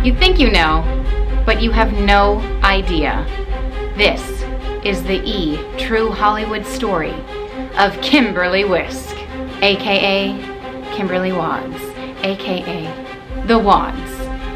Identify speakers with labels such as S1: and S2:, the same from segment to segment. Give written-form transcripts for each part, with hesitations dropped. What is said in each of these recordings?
S1: You think you know, but you have no idea. This is the true Hollywood story of Kimberly Whisk, aka Kimberly Wads, aka The Wads,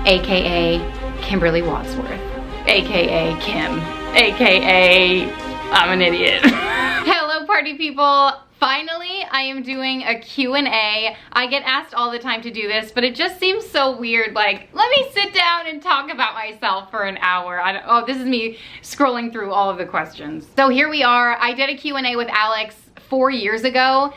S1: aka Kimberly Wadsworth, aka Kim, aka I'm an idiot. Hello party people. Finally, I am doing a Q&A. I get asked all the time to do this, but it just seems so weird. Like, let me sit down and talk about myself for an hour. Oh, this is me scrolling through all of the questions. So here we are. I did a Q&A with Alex 4 years ago,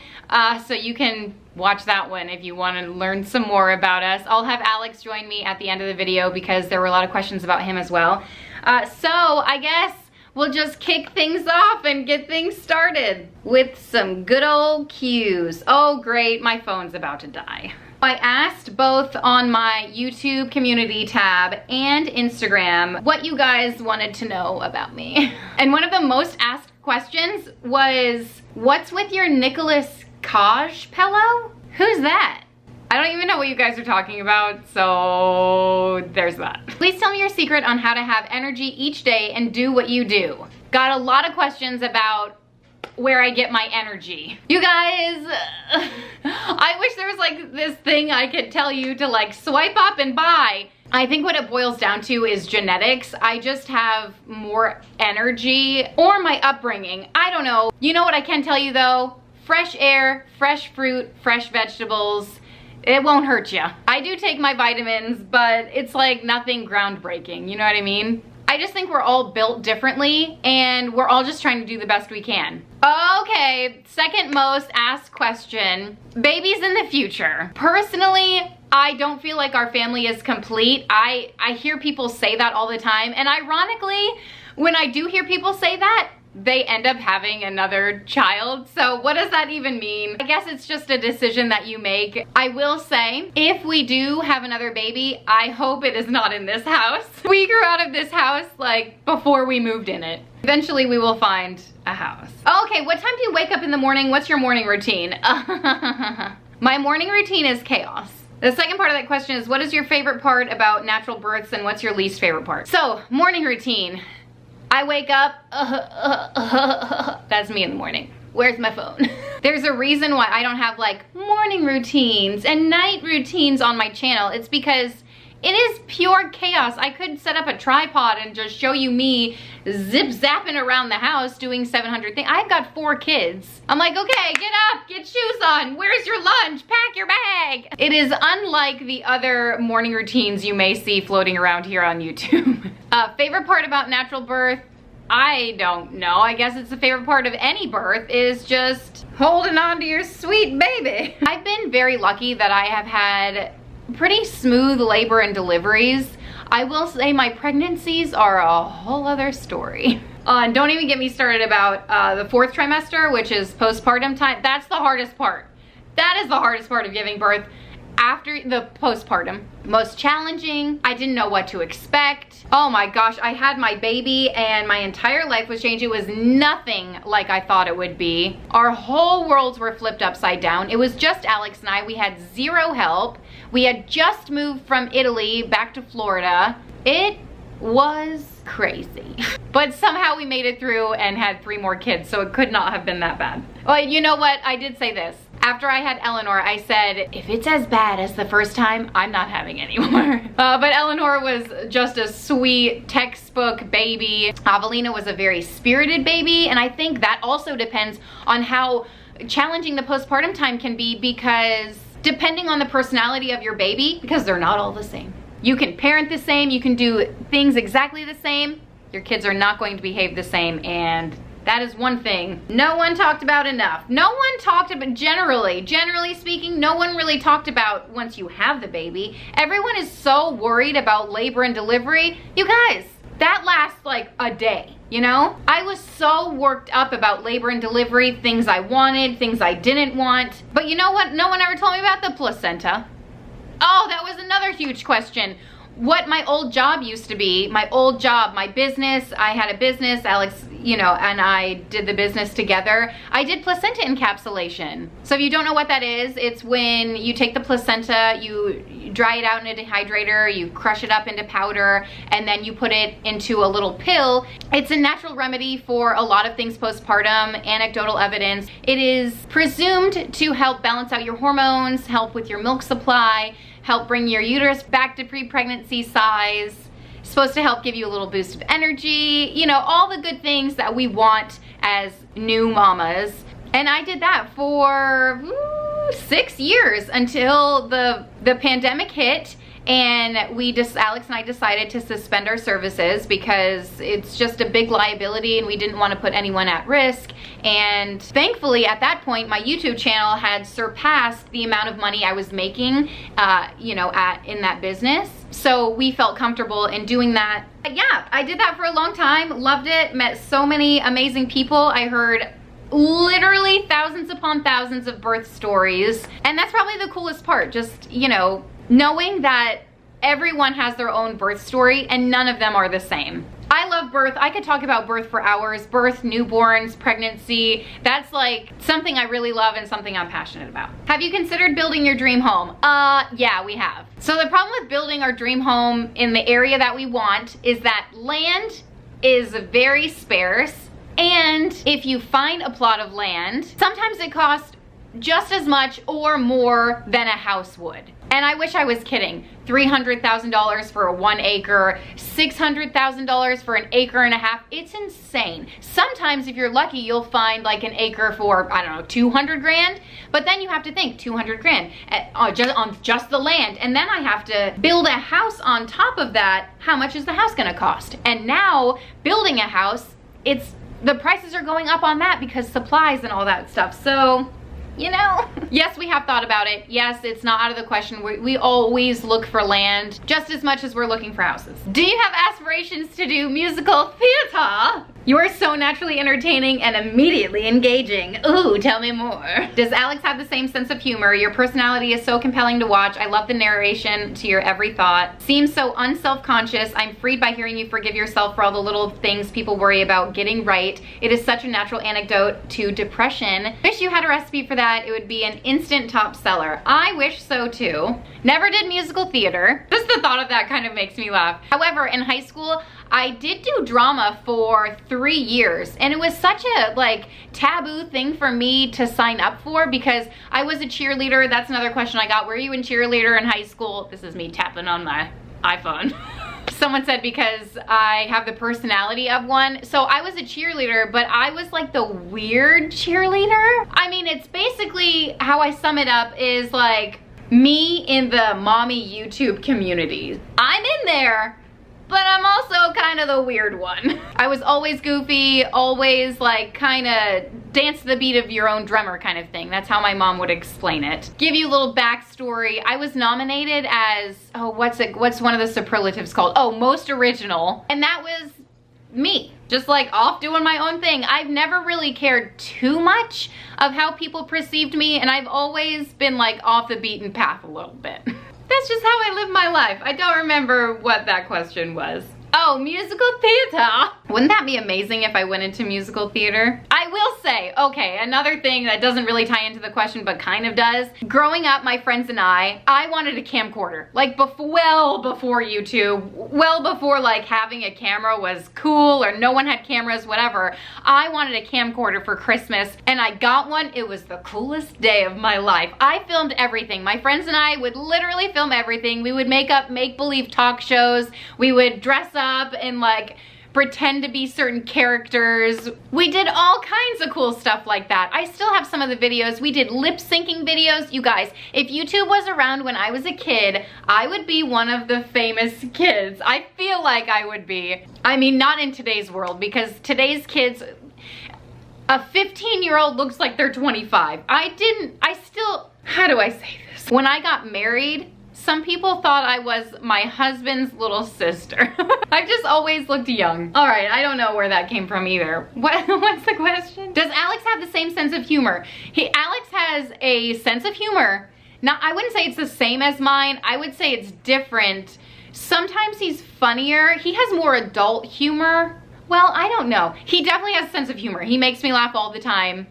S1: so you can watch that one if you want to learn some more about us. I'll have Alex join me at the end of the video because there were a lot of questions about him as well. So I guess we'll just kick things off and get things started with some good old Q's. Oh great, my phone's about to die. I asked both on my YouTube community tab and Instagram what you guys wanted to know about me. And one of the most asked questions was, what's with your Nicolas Cage pillow? Who's that? I don't even know what you guys are talking about, so there's that. Please tell me your secret on how to have energy each day and do what you do. Got a lot of questions about where I get my energy. You guys, I wish there was like this thing I could tell you to like swipe up and buy. I think what it boils down to is genetics. I just have more energy, or my upbringing. I don't know. You know what I can tell you though? Fresh air, fresh fruit, fresh vegetables. It won't hurt you. I do take my vitamins, but it's like nothing groundbreaking, you know what I mean? I just think we're all built differently and we're all just trying to do the best we can. Okay, second most asked question, babies in the future. Personally, I don't feel like our family is complete. I hear people say that all the time, and ironically, when I do hear people say that, they end up having another child. So what does that even mean? I guess it's just a decision that you make. I will say, if we do have another baby, I hope it is not in this house. We grew out of this house like before we moved in it. Eventually we will find a house. Okay, what time do you wake up in the morning? What's your morning routine? My morning routine is chaos. The second part of that question is, what is your favorite part about natural births and what's your least favorite part? So, morning routine. I wake up, that's me in the morning. Where's my phone? There's a reason why I don't have like morning routines and night routines on my channel. It's because it is pure chaos. I could set up a tripod and just show you me zip-zapping around the house doing 700 things. I've got 4 kids. I'm like, okay, get up, get shoes on. Where's your lunch? Pack your bag. It is unlike the other morning routines you may see floating around here on YouTube. Favorite part about natural birth? I don't know. I guess it's the favorite part of any birth is just holding on to your sweet baby. I've been very lucky that I have had pretty smooth labor and deliveries. I will say my pregnancies are a whole other story. And don't even get me started about the 4th trimester, which is postpartum time. That's the hardest part. That is the hardest part of giving birth. After the postpartum, most challenging. I didn't know what to expect. Oh my gosh, I had my baby and my entire life was changed. It was nothing like I thought it would be. Our whole worlds were flipped upside down. It was just Alex and I. We had zero help. We had just moved from Italy back to Florida. It was crazy. But somehow we made it through and had 3 more kids, so it could not have been that bad. Well, you know what? I did say this. After I had Eleanor, I said, if it's as bad as the first time, I'm not having any more. But Eleanor was just a sweet textbook baby. Avelina was a very spirited baby, and I think that also depends on how challenging the postpartum time can be, because depending on the personality of your baby, because they're not all the same. You can parent the same, you can do things exactly the same, your kids are not going to behave the same, and that is one thing no one talked about enough. No one talked about, generally speaking, no one really talked about once you have the baby. Everyone is so worried about labor and delivery. You guys, that lasts like a day, you know? I was so worked up about labor and delivery, things I wanted, things I didn't want. But you know what? No one ever told me about the placenta. Oh, that was another huge question. What my old job used to be, my old job, my business, I had a business, Alex, you know, and I did the business together. I did placenta encapsulation. So if you don't know what that is, it's when you take the placenta, you You dry it out in a dehydrator, you crush it up into powder, and then you put it into a little pill. It's a natural remedy for a lot of things postpartum, anecdotal evidence. It is presumed to help balance out your hormones, help with your milk supply, help bring your uterus back to pre-pregnancy size. It's supposed to help give you a little boost of energy, you know, all the good things that we want as new mamas. And I did that for 6 years until the pandemic hit, and Alex and I decided to suspend our services because it's just a big liability and we didn't want to put anyone at risk. And thankfully at that point my YouTube channel had surpassed the amount of money I was making you know, in that business. So we felt comfortable in doing that. But yeah, I did that for a long time, loved it, met so many amazing people. I heard literally thousands upon thousands of birth stories, and that's probably the coolest part, just, you know, knowing that everyone has their own birth story and none of them are the same. I love birth. I could talk about birth for hours. Birth, newborns, pregnancy. That's like something I really love and something I'm passionate about. Have you considered building your dream home? Yeah, we have. So the problem with building our dream home in the area that we want is that land is very sparse. And if you find a plot of land, sometimes it costs just as much or more than a house would. And I wish I was kidding. $300,000 for a 1 acre, $600,000 for an acre and a half. It's insane. Sometimes if you're lucky, you'll find like an acre for, I don't know, 200 grand. But then you have to think 200 grand on just the land. And then I have to build a house on top of that. How much is the house gonna cost? And now building a house, the prices are going up on that because supplies and all that stuff. So, you know, yes, we have thought about it. Yes, it's not out of the question. We always look for land just as much as we're looking for houses. Do you have aspirations to do musical theater? You are so naturally entertaining and immediately engaging. Ooh, tell me more. Does Alex have the same sense of humor? Your personality is so compelling to watch. I love the narration to your every thought. Seems so unself-conscious. I'm freed by hearing you forgive yourself for all the little things people worry about getting right. It is such a natural antidote to depression. Wish you had a recipe for that. It would be an instant top seller. I wish so too. Never did musical theater. Just the thought of that kind of makes me laugh. However, in high school, I did do drama for 3 years, and it was such a like taboo thing for me to sign up for because I was a cheerleader. That's another question I got. Were you in cheerleader in high school? This is me tapping on my iPhone. Someone said because I have the personality of one. So I was a cheerleader, but I was like the weird cheerleader. I mean, it's basically how I sum it up is like me in the mommy YouTube community. I'm in there, but I'm also kind of the weird one. I was always goofy, always like kind of dance to the beat of your own drummer kind of thing. That's how my mom would explain it. Give you a little backstory. I was nominated as, oh, what's one of the superlatives called? Oh, most original. And that was me, just like off doing my own thing. I've never really cared too much of how people perceived me, and I've always been like off the beaten path a little bit. That's just how I live my life. I don't remember what that question was. Oh, musical theater. Wouldn't that be amazing if I went into musical theater? I will say, okay, another thing that doesn't really tie into the question but kind of does. Growing up, my friends and I wanted a camcorder. Like well before YouTube, well before like having a camera was cool or no one had cameras, whatever. I wanted a camcorder for Christmas and I got one. It was the coolest day of my life. I filmed everything. My friends and I would literally film everything. We would make up make-believe talk shows. We would dress up and like pretend to be certain characters. We did all kinds of cool stuff like that. I still have some of the videos. We did lip syncing videos. You guys, if YouTube was around when I was a kid, I would be one of the famous kids. I feel like I would be. I mean, not in today's world, because today's kids, a 15-year-old looks like they're 25. How do I say this? When I got married, some people thought I was my husband's little sister. I've just always looked young. All right, I don't know where that came from either. What's the question? Does Alex have the same sense of humor? Alex has a sense of humor. Now, I wouldn't say it's the same as mine. I would say it's different. Sometimes he's funnier. He has more adult humor. Well, I don't know. He definitely has a sense of humor. He makes me laugh all the time,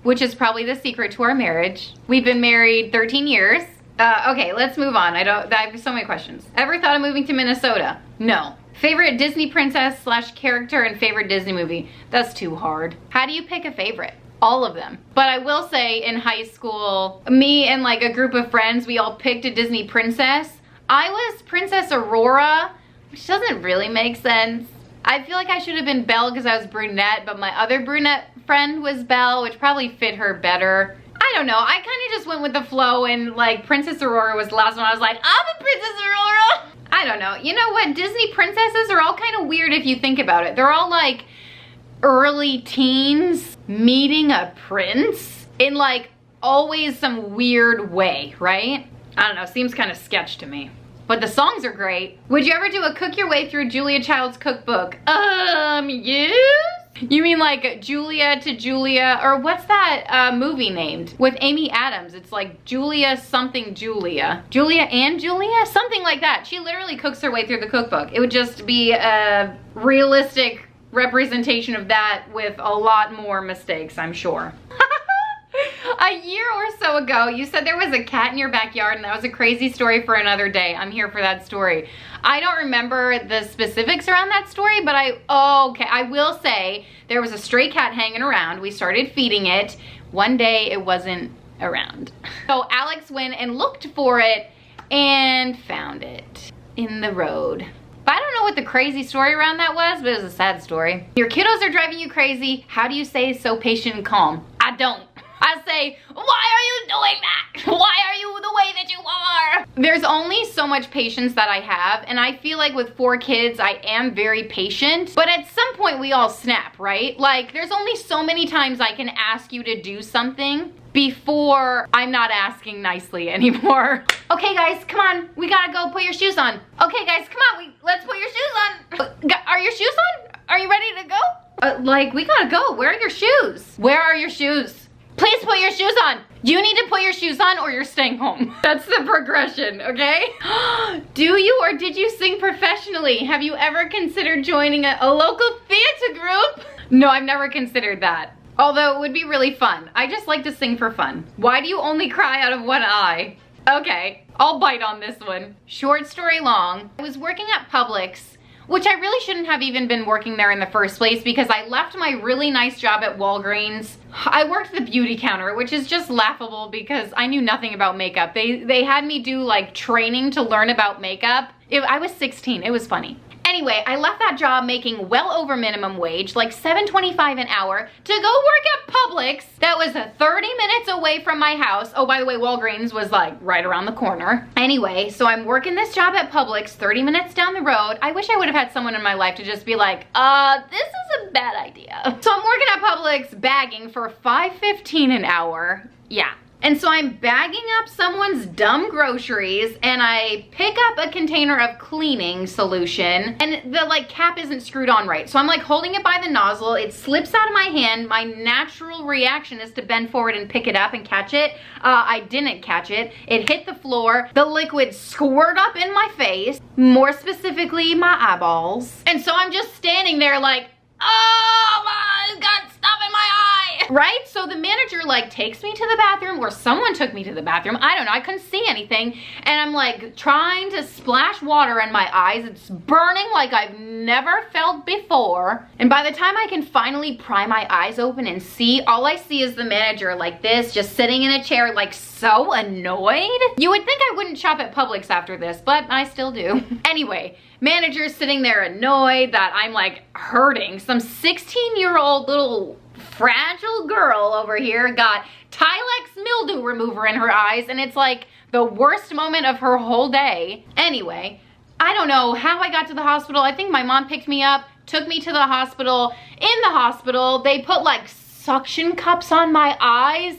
S1: which is probably the secret to our marriage. We've been married 13 years. Okay, let's move on. I have so many questions. Ever thought of moving to Minnesota? No. Favorite Disney princess / character and favorite Disney movie? That's too hard. How do you pick a favorite? All of them. But I will say in high school, me and like a group of friends, we all picked a Disney princess. I was Princess Aurora, which doesn't really make sense. I feel like I should have been Belle because I was brunette, but my other brunette friend was Belle, which probably fit her better. I don't know, I kind of just went with the flow, and like Princess Aurora was the last one. I was like, I'm a Princess Aurora. I don't know. You know what? Disney princesses are all kind of weird if you think about it. They're all like early teens meeting a prince in like always some weird way, right? I don't know, seems kind of sketch to me. But the songs are great. Would you ever do a cook your way through Julia Child's cookbook? Yes? You mean like Julia to Julia, or what's that movie named? With Amy Adams, it's like Julia something Julia. Julia and Julia? Something like that. She literally cooks her way through the cookbook. It would just be a realistic representation of that with a lot more mistakes, I'm sure. A year or so ago, you said there was a cat in your backyard, and that was a crazy story for another day. I'm here for that story. I don't remember the specifics around that story, but I will say there was a stray cat hanging around. We started feeding it. One day it wasn't around. So Alex went and looked for it and found it in the road. But I don't know what the crazy story around that was, but it was a sad story. Your kiddos are driving you crazy. How do you stay so patient and calm? I don't. I say, why are you doing that? Why are you the way that you are? There's only so much patience that I have, and I feel like with 4 kids, I am very patient, but at some point we all snap, right? Like, there's only so many times I can ask you to do something before I'm not asking nicely anymore. Okay guys, come on, we gotta go, put your shoes on. Okay guys, come on, let's put your shoes on. Are your shoes on? Are you ready to go? Like, we gotta go, where are your shoes? Where are your shoes? Please put your shoes on. You need to put your shoes on or you're staying home. That's the progression, okay? Do you or did you sing professionally? Have you ever considered joining a local theater group? No, I've never considered that. Although it would be really fun. I just like to sing for fun. Why do you only cry out of one eye? Okay, I'll bite on this one. Short story long. I was working at Publix, which I really shouldn't have even been working there in the first place because I left my really nice job at Walgreens. I worked the beauty counter, which is just laughable because I knew nothing about makeup. They had me do like training to learn about makeup. I was 16, it was funny. Anyway, I left that job making well over minimum wage, like $7.25 an hour, to go work at Publix that was 30 minutes away from my house. Oh, by the way, Walgreens was like right around the corner. Anyway, so I'm working this job at Publix 30 minutes down the road. I wish I would have had someone in my life to just be like, this is a bad idea. So I'm working at Publix bagging for $5.15 an hour. Yeah. And so I'm bagging up someone's dumb groceries and I pick up a container of cleaning solution and the like cap isn't screwed on right. So I'm like holding it by the nozzle, it slips out of my hand. My natural reaction is to bend forward and pick it up and catch it. I didn't catch it. It hit the floor. The liquid squirted up in my face, more specifically my eyeballs. And so I'm just standing there like, oh my God, stuff in my eye. Right? So the manager like takes me to the bathroom, or someone took me to the bathroom. I don't know, I couldn't see anything. And I'm like trying to splash water in my eyes. It's burning like I've never felt before. And by the time I can finally pry my eyes open and see, all I see is the manager like this, just sitting in a chair like so annoyed. You would think I wouldn't shop at Publix after this, but I still do. Anyway, manager's sitting there annoyed that I'm like hurting. Some 16-year-old little fragile girl over here got Tilex mildew remover in her eyes, and it's like the worst moment of her whole day. Anyway, I don't know how I got to the hospital. I think my mom picked me up, took me to the hospital. In the hospital, they put like suction cups on my eyes.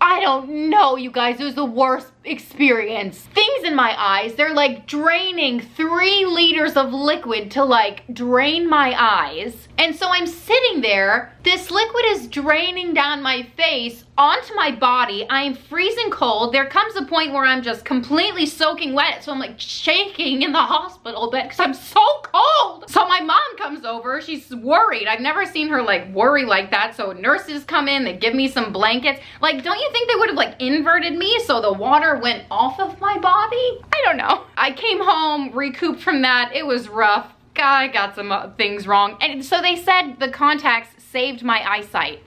S1: I don't know, you guys, it was the worst experience. Things in my eyes, they're like draining 3 liters of liquid to like drain my eyes. And so I'm sitting there, this liquid is draining down my face onto my body. I am freezing cold. There comes a point where I'm just completely soaking wet. So I'm like shaking in the hospital bed because I'm so cold. So my my mom comes over. She's worried. I've never seen her like worry like that. So nurses come in, they give me some blankets. Like, don't you think they would have like inverted me so the water went off of my body? I don't know. I came home, recouped from that. It was rough. I got some things wrong. And so they said the contacts saved my eyesight.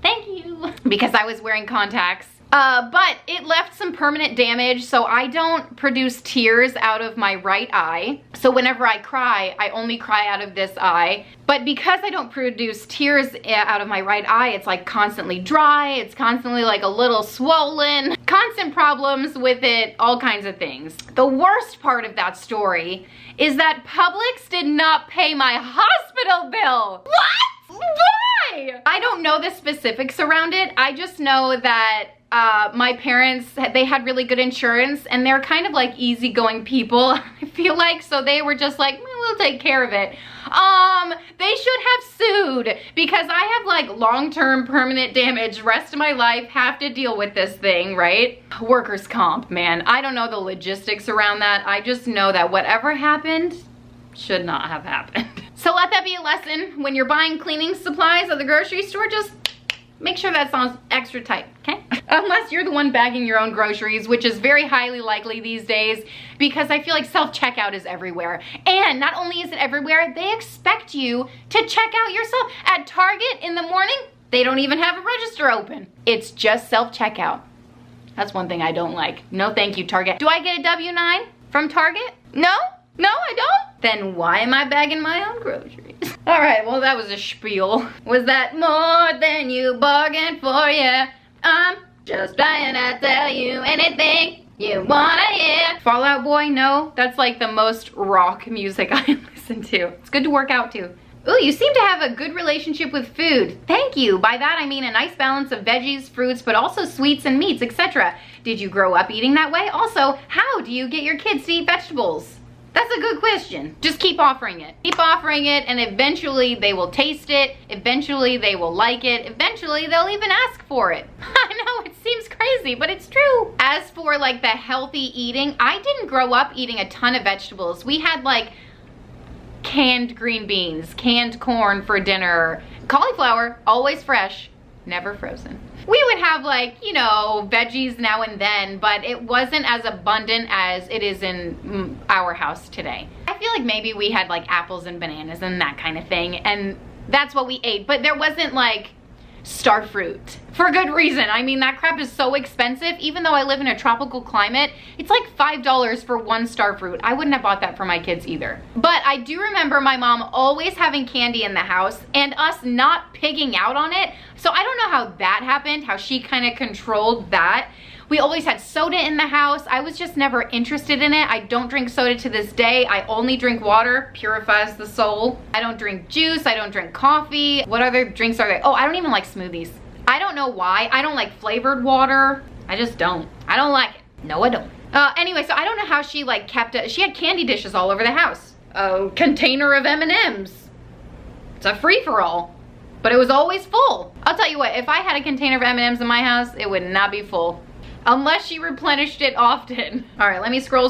S1: Thank you. Because I was wearing contacts. But it left some permanent damage, so I don't produce tears out of my right eye. So whenever I cry, I only cry out of this eye. But because I don't produce tears out of my right eye, it's like constantly dry, it's constantly like a little swollen, constant problems with it, all kinds of things. The worst part of that story is that Publix did not pay my hospital bill. What? Why? I don't know the specifics around it. I just know that my parents, they had really good insurance and they're kind of like easygoing people, I feel like. So they were just like, we'll take care of it. They should have sued because I have like long-term permanent damage, rest of my life, have to deal with this thing, right? Workers' comp, man. I don't know the logistics around that. I just know that whatever happened should not have happened. So let that be a lesson. When you're buying cleaning supplies at the grocery store, just make sure that sounds extra tight, okay? Unless you're the one bagging your own groceries, which is very highly likely these days because I feel like self-checkout is everywhere. And not only is it everywhere, they expect you to check out yourself. At Target in the morning, they don't even have a register open. It's just self-checkout. That's one thing I don't like. No thank you, Target. Do I get a W-9 from Target? No? No, I don't? Then why am I bagging my own groceries? All right, well, that was a spiel. Was that more than you bargained for? Yeah, I'm just trying to tell you anything you wanna hear. Fall Out Boy, no, that's like the most rock music I listen to. It's good to work out to. Ooh, you seem to have a good relationship with food. Thank you. By that, I mean a nice balance of veggies, fruits, but also sweets and meats, etc. Did you grow up eating that way? Also, how do you get your kids to eat vegetables? That's a good question. Just keep offering it. Keep offering it and eventually they will taste it. Eventually they will like it. Eventually they'll even ask for it. I know, it seems crazy, but it's true. As for like the healthy eating, I didn't grow up eating a ton of vegetables. We had like canned green beans, canned corn for dinner, cauliflower, always fresh, never frozen. We would have like, you know, veggies now and then, but it wasn't as abundant as it is in our house today. I feel like maybe we had like apples and bananas and that kind of thing, and that's what we ate, but there wasn't like star fruit. For good reason. I mean, that crap is so expensive. Even though I live in a tropical climate, it's like $5 for one star fruit. I wouldn't have bought that for my kids either. But I do remember my mom always having candy in the house and us not pigging out on it. So I don't know how that happened, how she kind of controlled that. We always had soda in the house. I was just never interested in it. I don't drink soda to this day. I only drink water, purifies the soul. I don't drink juice, I don't drink coffee. What other drinks are there? Oh, I don't even like smoothies. I don't know why. I don't like flavored water. I just don't. I don't like it. No, I don't. Anyway, so I don't know how she like kept it. She had candy dishes all over the house. A container of M&Ms. It's a free-for-all. But it was always full. I'll tell you what, if I had a container of M&Ms in my house, it would not be full. Unless she replenished it often. All right, let me scroll.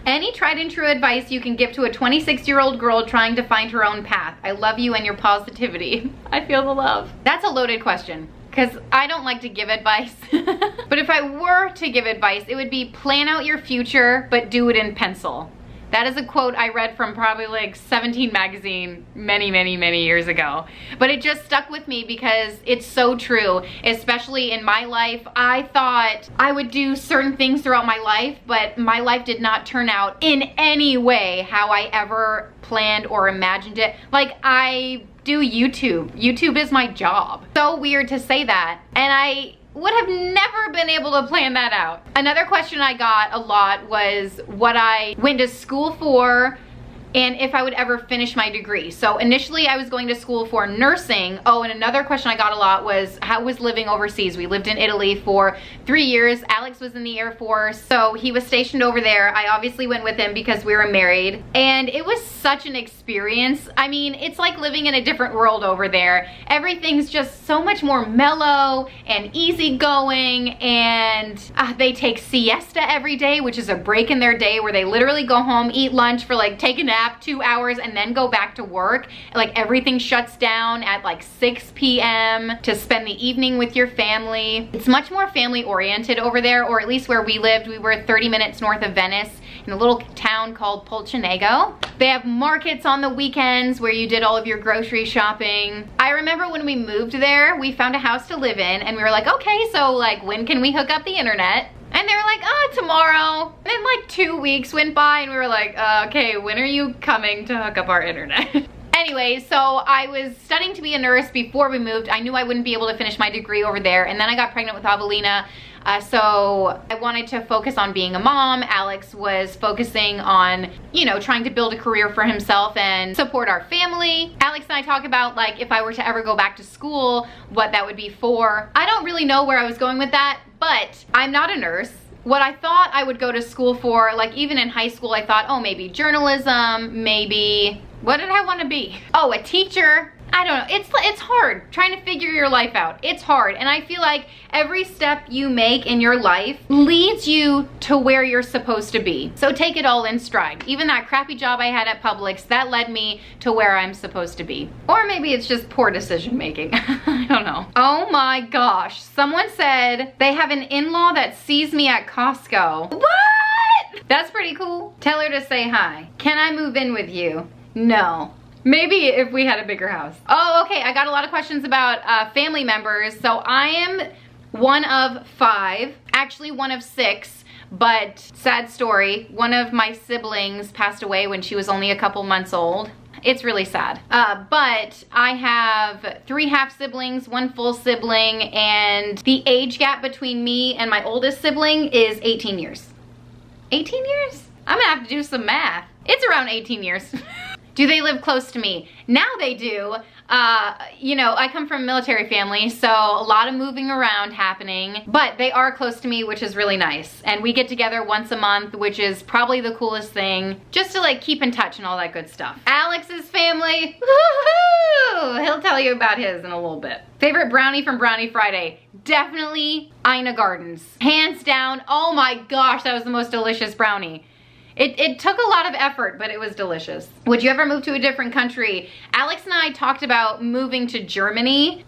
S1: Any tried and true advice you can give to a 26-year-old girl trying to find her own path? I love you and your positivity. I feel the love. That's a loaded question because I don't like to give advice. But if I were to give advice, it would be plan out your future, but do it in pencil. That is a quote I read from probably like 17 magazine many years ago. But it just stuck with me because it's so true, especially in my life. I thought I would do certain things throughout my life, but my life did not turn out in any way how I ever planned or imagined it. Like, I do YouTube. YouTube is my job. So weird to say that. And I would have never been able to plan that out. Another question I got a lot was what I went to school for, and if I would ever finish my degree. So initially I was going to school for nursing. Oh, and another question I got a lot was, how was living overseas? We lived in Italy for 3 years. Alex was in the Air Force, so he was stationed over there. I obviously went with him because we were married, and it was such an experience. I mean, it's like living in a different world over there. Everything's just so much more mellow and easygoing, and they take siesta every day, which is a break in their day where they literally go home, eat lunch for like, take a nap, 2 hours, and then go back to work. Like everything shuts down at like 6 p.m. to spend the evening with your family. It's much more family oriented over there, or at least where we lived. We were 30 minutes north of Venice in a little town called Pulcinego. They have markets on the weekends where you did all of your grocery shopping. I remember when we moved there, we found a house to live in, and we were like, okay, so like when can we hook up the internet? And they were like, oh, tomorrow. And then like 2 weeks went by, and we were like, okay, when are you coming to hook up our internet? Anyway, so I was studying to be a nurse before we moved. I knew I wouldn't be able to finish my degree over there, and then I got pregnant with Avelina. So I wanted to focus on being a mom. Alex was focusing on, you know, trying to build a career for himself and support our family. Alex and I talk about like if I were to ever go back to school, what that would be for. I don't really know where I was going with that, but I'm not a nurse. What I thought I would go to school for, like even in high school, I thought, oh, maybe journalism, maybe, what did I want to be? Oh, a teacher. I don't know, it's hard trying to figure your life out. It's hard, and I feel like every step you make in your life leads you to where you're supposed to be. So take it all in stride. Even that crappy job I had at Publix, that led me to where I'm supposed to be. Or maybe it's just poor decision making. I don't know. Oh my gosh, someone said they have an in-law that sees me at Costco. What? That's pretty cool. Tell her to say hi. Can I move in with you? No. Maybe if we had a bigger house. Oh, okay, I got a lot of questions about family members. So I am one of 5, actually one of 6, but sad story, one of my siblings passed away when she was only a couple months old. It's really sad. But I have 3 half siblings, 1 full sibling, and the age gap between me and my oldest sibling is 18 years. 18 years? I'm gonna have to do some math. It's around 18 years. Do they live close to me? Now they do. You know, I come from a military family, so a lot of moving around happening, but they are close to me, which is really nice. And we get together once a month, which is probably the coolest thing, just to like keep in touch and all that good stuff. Alex's family, woohoo! He'll tell you about his in a little bit. Favorite brownie from Brownie Friday? Definitely Ina Gardens. Hands down, oh my gosh, that was the most delicious brownie. It took a lot of effort, but it was delicious. Would you ever move to a different country? Alex and I talked about moving to Germany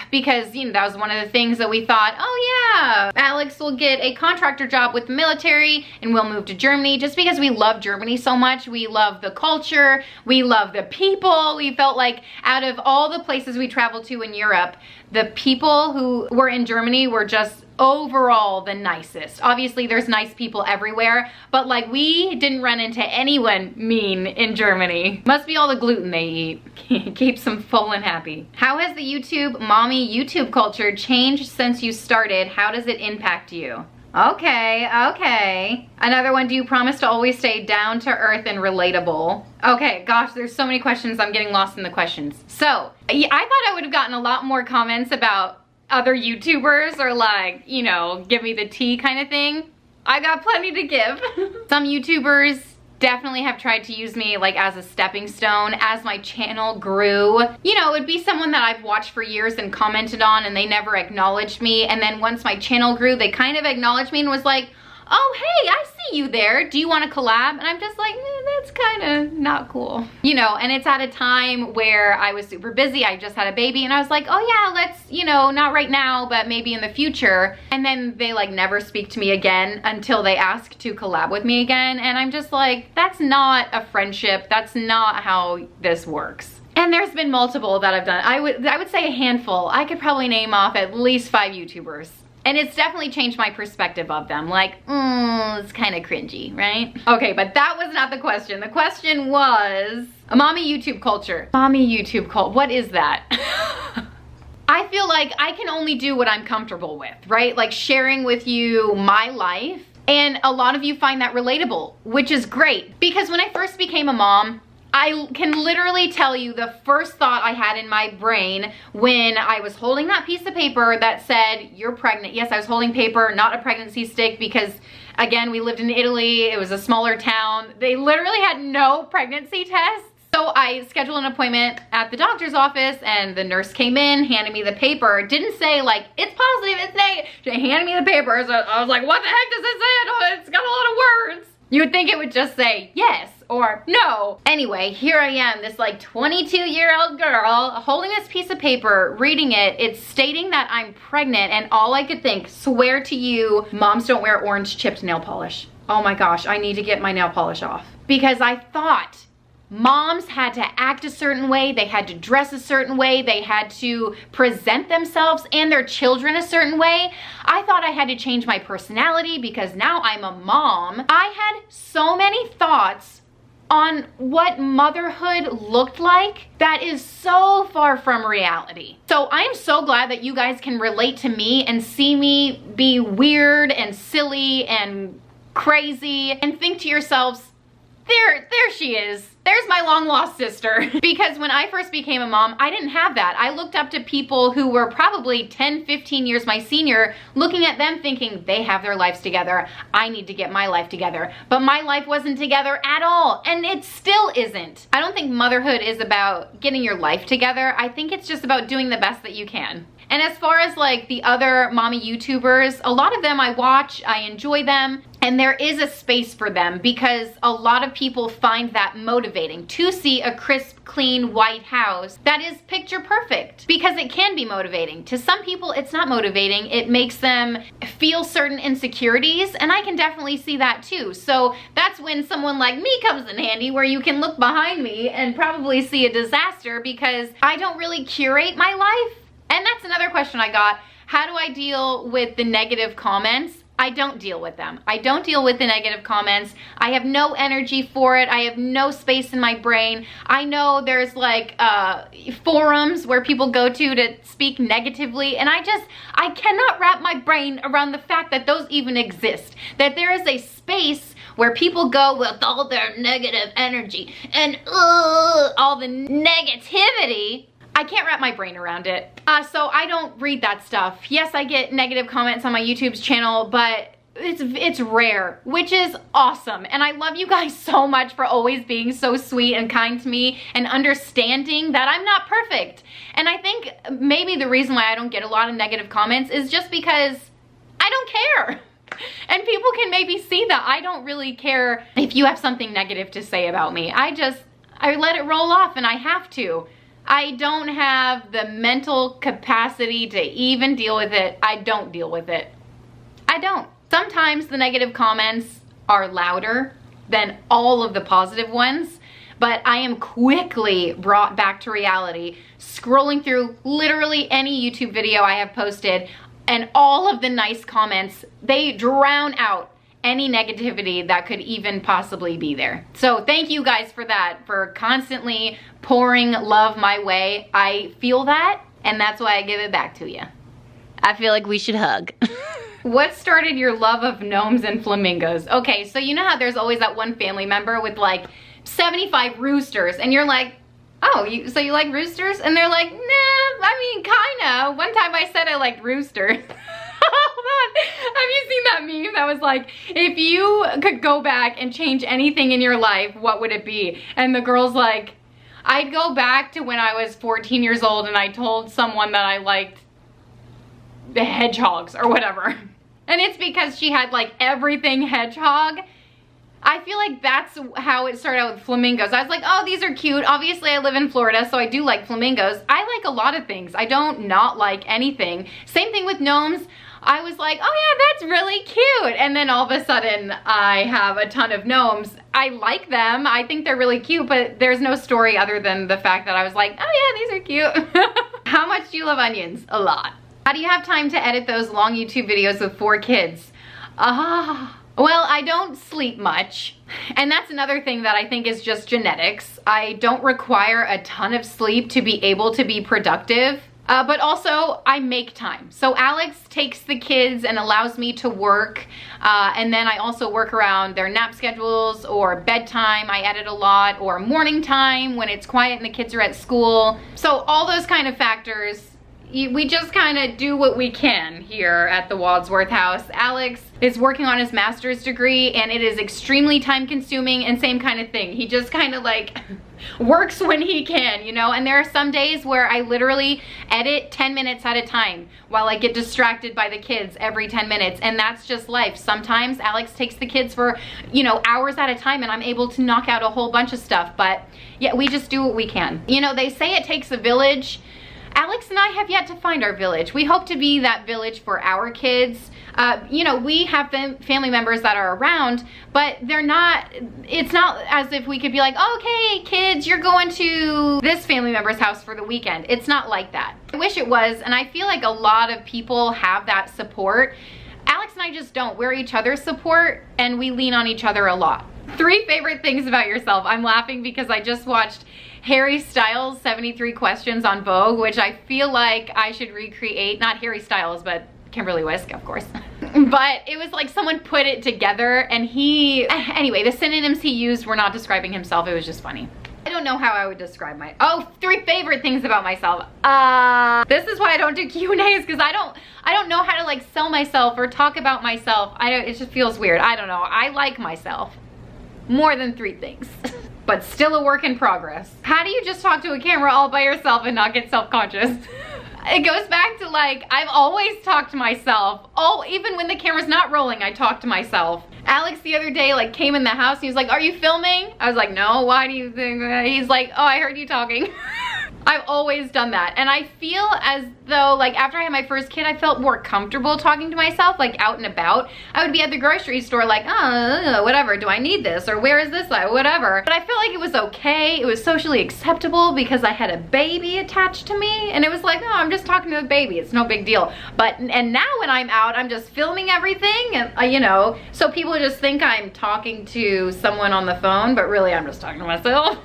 S1: because, you know, that was one of the things that we thought, oh yeah, Alex will get a contractor job with the military and we'll move to Germany, just because we love Germany so much. We love the culture, we love the people. We felt like out of all the places we traveled to in Europe, the people who were in Germany were just overall the nicest. Obviously there's nice people everywhere, but like we didn't run into anyone mean in Germany. Must be all the gluten they eat. Keeps them full and happy. How has the YouTube culture changed since you started? How does it impact you? Okay. Another one, do you promise to always stay down to earth and relatable? Okay, gosh, there's so many questions. I'm getting lost in the questions. So, I thought I would have gotten a lot more comments about other YouTubers, or like, you know, give me the tea kind of thing. I got plenty to give. Some YouTubers definitely have tried to use me like as a stepping stone as my channel grew. You know, it would be someone that I've watched for years and commented on, and they never acknowledged me. And then once my channel grew, they kind of acknowledged me and was like, oh, hey, I see you there. Do you want to collab? And I'm just like, that's kind of not cool. You know, and it's at a time where I was super busy. I just had a baby, and I was like, oh yeah, let's, you know, not right now, but maybe in the future. And then they like never speak to me again until they ask to collab with me again. And I'm just like, that's not a friendship. That's not how this works. And there's been multiple that I've done. I would say a handful. I could probably name off at least 5 YouTubers. And it's definitely changed my perspective of them. Like, it's kind of cringy, right? Okay, but that was not the question. The question was, a mommy YouTube culture. Mommy YouTube culture, what is that? I feel like I can only do what I'm comfortable with, right? Like sharing with you my life And a lot of you find that relatable, which is great. Because when I first became a mom, I can literally tell you the first thought I had in my brain when I was holding that piece of paper that said, you're pregnant. Yes, I was holding paper, not a pregnancy stick, because again, we lived in Italy. It was a smaller town. They literally had no pregnancy tests. So I scheduled an appointment at the doctor's office and the nurse came in, handed me the paper. It didn't say like, it's positive, it's negative. She handed me the paper. So I was like, what the heck does it say? It's got a lot of words. You would think it would just say yes or no. Anyway, here I am, this like 22-year-old girl holding this piece of paper, reading it. It's stating that I'm pregnant, and all I could think, swear to you, moms don't wear orange chipped nail polish. Oh my gosh, I need to get my nail polish off. Because I thought moms had to act a certain way, they had to dress a certain way, they had to present themselves and their children a certain way. I thought I had to change my personality because now I'm a mom. I had so many thoughts on what motherhood looked like that is so far from reality. So I'm so glad that you guys can relate to me and see me be weird and silly and crazy and think to yourselves, there she is. There's my long lost sister. Because when I first became a mom, I didn't have that. I looked up to people who were probably 10, 15 years my senior, looking at them thinking they have their lives together. I need to get my life together. But my life wasn't together at all. And it still isn't. I don't think motherhood is about getting your life together. I think it's just about doing the best that you can. And as far as like the other mommy YouTubers, a lot of them I watch, I enjoy them, and there is a space for them because a lot of people find that motivating to see a crisp, clean, white house that is picture perfect, because it can be motivating. To some people, it's not motivating. It makes them feel certain insecurities, and I can definitely see that too. So that's when someone like me comes in handy, where you can look behind me and probably see a disaster because I don't really curate my life. And that's another question I got. How do I deal with the negative comments? I don't deal with them. I don't deal with the negative comments. I have no energy for it. I have no space in my brain. I know there's like forums where people go to speak negatively, and I cannot wrap my brain around the fact that those even exist. That there is a space where people go with all their negative energy and all the negativity. I can't wrap my brain around it. So I don't read that stuff. Yes, I get negative comments on my YouTube's channel, but it's rare, which is awesome. And I love you guys so much for always being so sweet and kind to me and understanding that I'm not perfect. And I think maybe the reason why I don't get a lot of negative comments is just because I don't care. And people can maybe see that I don't really care if you have something negative to say about me. I let it roll off, and I have to. I don't have the mental capacity to even deal with it. I don't deal with it. I don't. Sometimes the negative comments are louder than all of the positive ones, but I am quickly brought back to reality, scrolling through literally any YouTube video I have posted, and all of the nice comments, they drown out any negativity that could even possibly be there. So thank you guys for that, for constantly pouring love my way. I feel that, and that's why I give it back to you.
S2: I feel like we should hug.
S1: What started your love of gnomes and flamingos? Okay, so you know how there's always that one family member with like 75 roosters, and you're like, oh, so you like roosters? And they're like, nah, I mean, kinda. One time I said I liked roosters. Hold on. Have you seen that meme that was like, if you could go back and change anything in your life, what would it be? And the girl's like, I'd go back to when I was 14 years old and I told someone that I liked the hedgehogs or whatever. And it's because she had like everything hedgehog. I feel like that's how it started out with flamingos. I was like, oh, these are cute. Obviously, I live in Florida, so I do like flamingos. I like a lot of things. I don't not like anything. Same thing with gnomes. I was like, oh yeah, that's really cute. And then all of a sudden, I have a ton of gnomes. I like them. I think they're really cute, but there's no story other than the fact that I was like, oh yeah, these are cute. How much do you love onions? A lot. How do you have time to edit those long YouTube videos with 4 kids? Well, I don't sleep much, and that's another thing that I think is just genetics. I don't require a ton of sleep to be able to be productive. But also I make time. So Alex takes the kids and allows me to work. And then I also work around their nap schedules or bedtime. I edit a lot, or morning time when it's quiet and the kids are at school. So all those kind of factors, we just kind of do what we can here at the Wadsworth house. Alex is working on his master's degree and it is extremely time consuming, and same kind of thing. He just kind of like works when he can, you know? And there are some days where I literally edit 10 minutes at a time while I get distracted by the kids every 10 minutes. And that's just life. Sometimes Alex takes the kids for, you know, hours at a time and I'm able to knock out a whole bunch of stuff. But yeah, we just do what we can. You know, they say it takes a village. Alex and I have yet to find our village. We hope to be that village for our kids. You know, we have family members that are around, but it's not as if we could be like, okay, kids, you're going to this family member's house for the weekend. It's not like that. I wish it was, and I feel like a lot of people have that support. Alex and I just don't. We're each other's support, and we lean on each other a lot. 3 favorite things about yourself. I'm laughing because I just watched Harry Styles' 73 Questions on Vogue, which I feel like I should recreate. Not Harry Styles, but Kimberly Whisk, of course. But it was like someone put it together, and anyway, the synonyms he used were not describing himself. It was just funny. I don't know how I would describe 3 favorite things about myself. This is why I don't do Q&As, because I don't know how to like sell myself or talk about myself. It just feels weird. I don't know. I like myself more than 3 things. But still a work in progress. How do you just talk to a camera all by yourself and not get self-conscious? It goes back to like, I've always talked to myself. Even when the camera's not rolling, I talk to myself. Alex the other day like came in the house and he was like, are you filming? I was like, no, why do you think that? He's like, oh, I heard you talking. I've always done that. And I feel as though like after I had my first kid, I felt more comfortable talking to myself, like out and about. I would be at the grocery store like, oh, whatever, do I need this? Or where is this at? Whatever. But I felt like it was okay. It was socially acceptable because I had a baby attached to me. And it was like, no, I'm just talking to a baby. It's no big deal. And now when I'm out, I'm just filming everything. And you know, so people just think I'm talking to someone on the phone, but really I'm just talking to myself.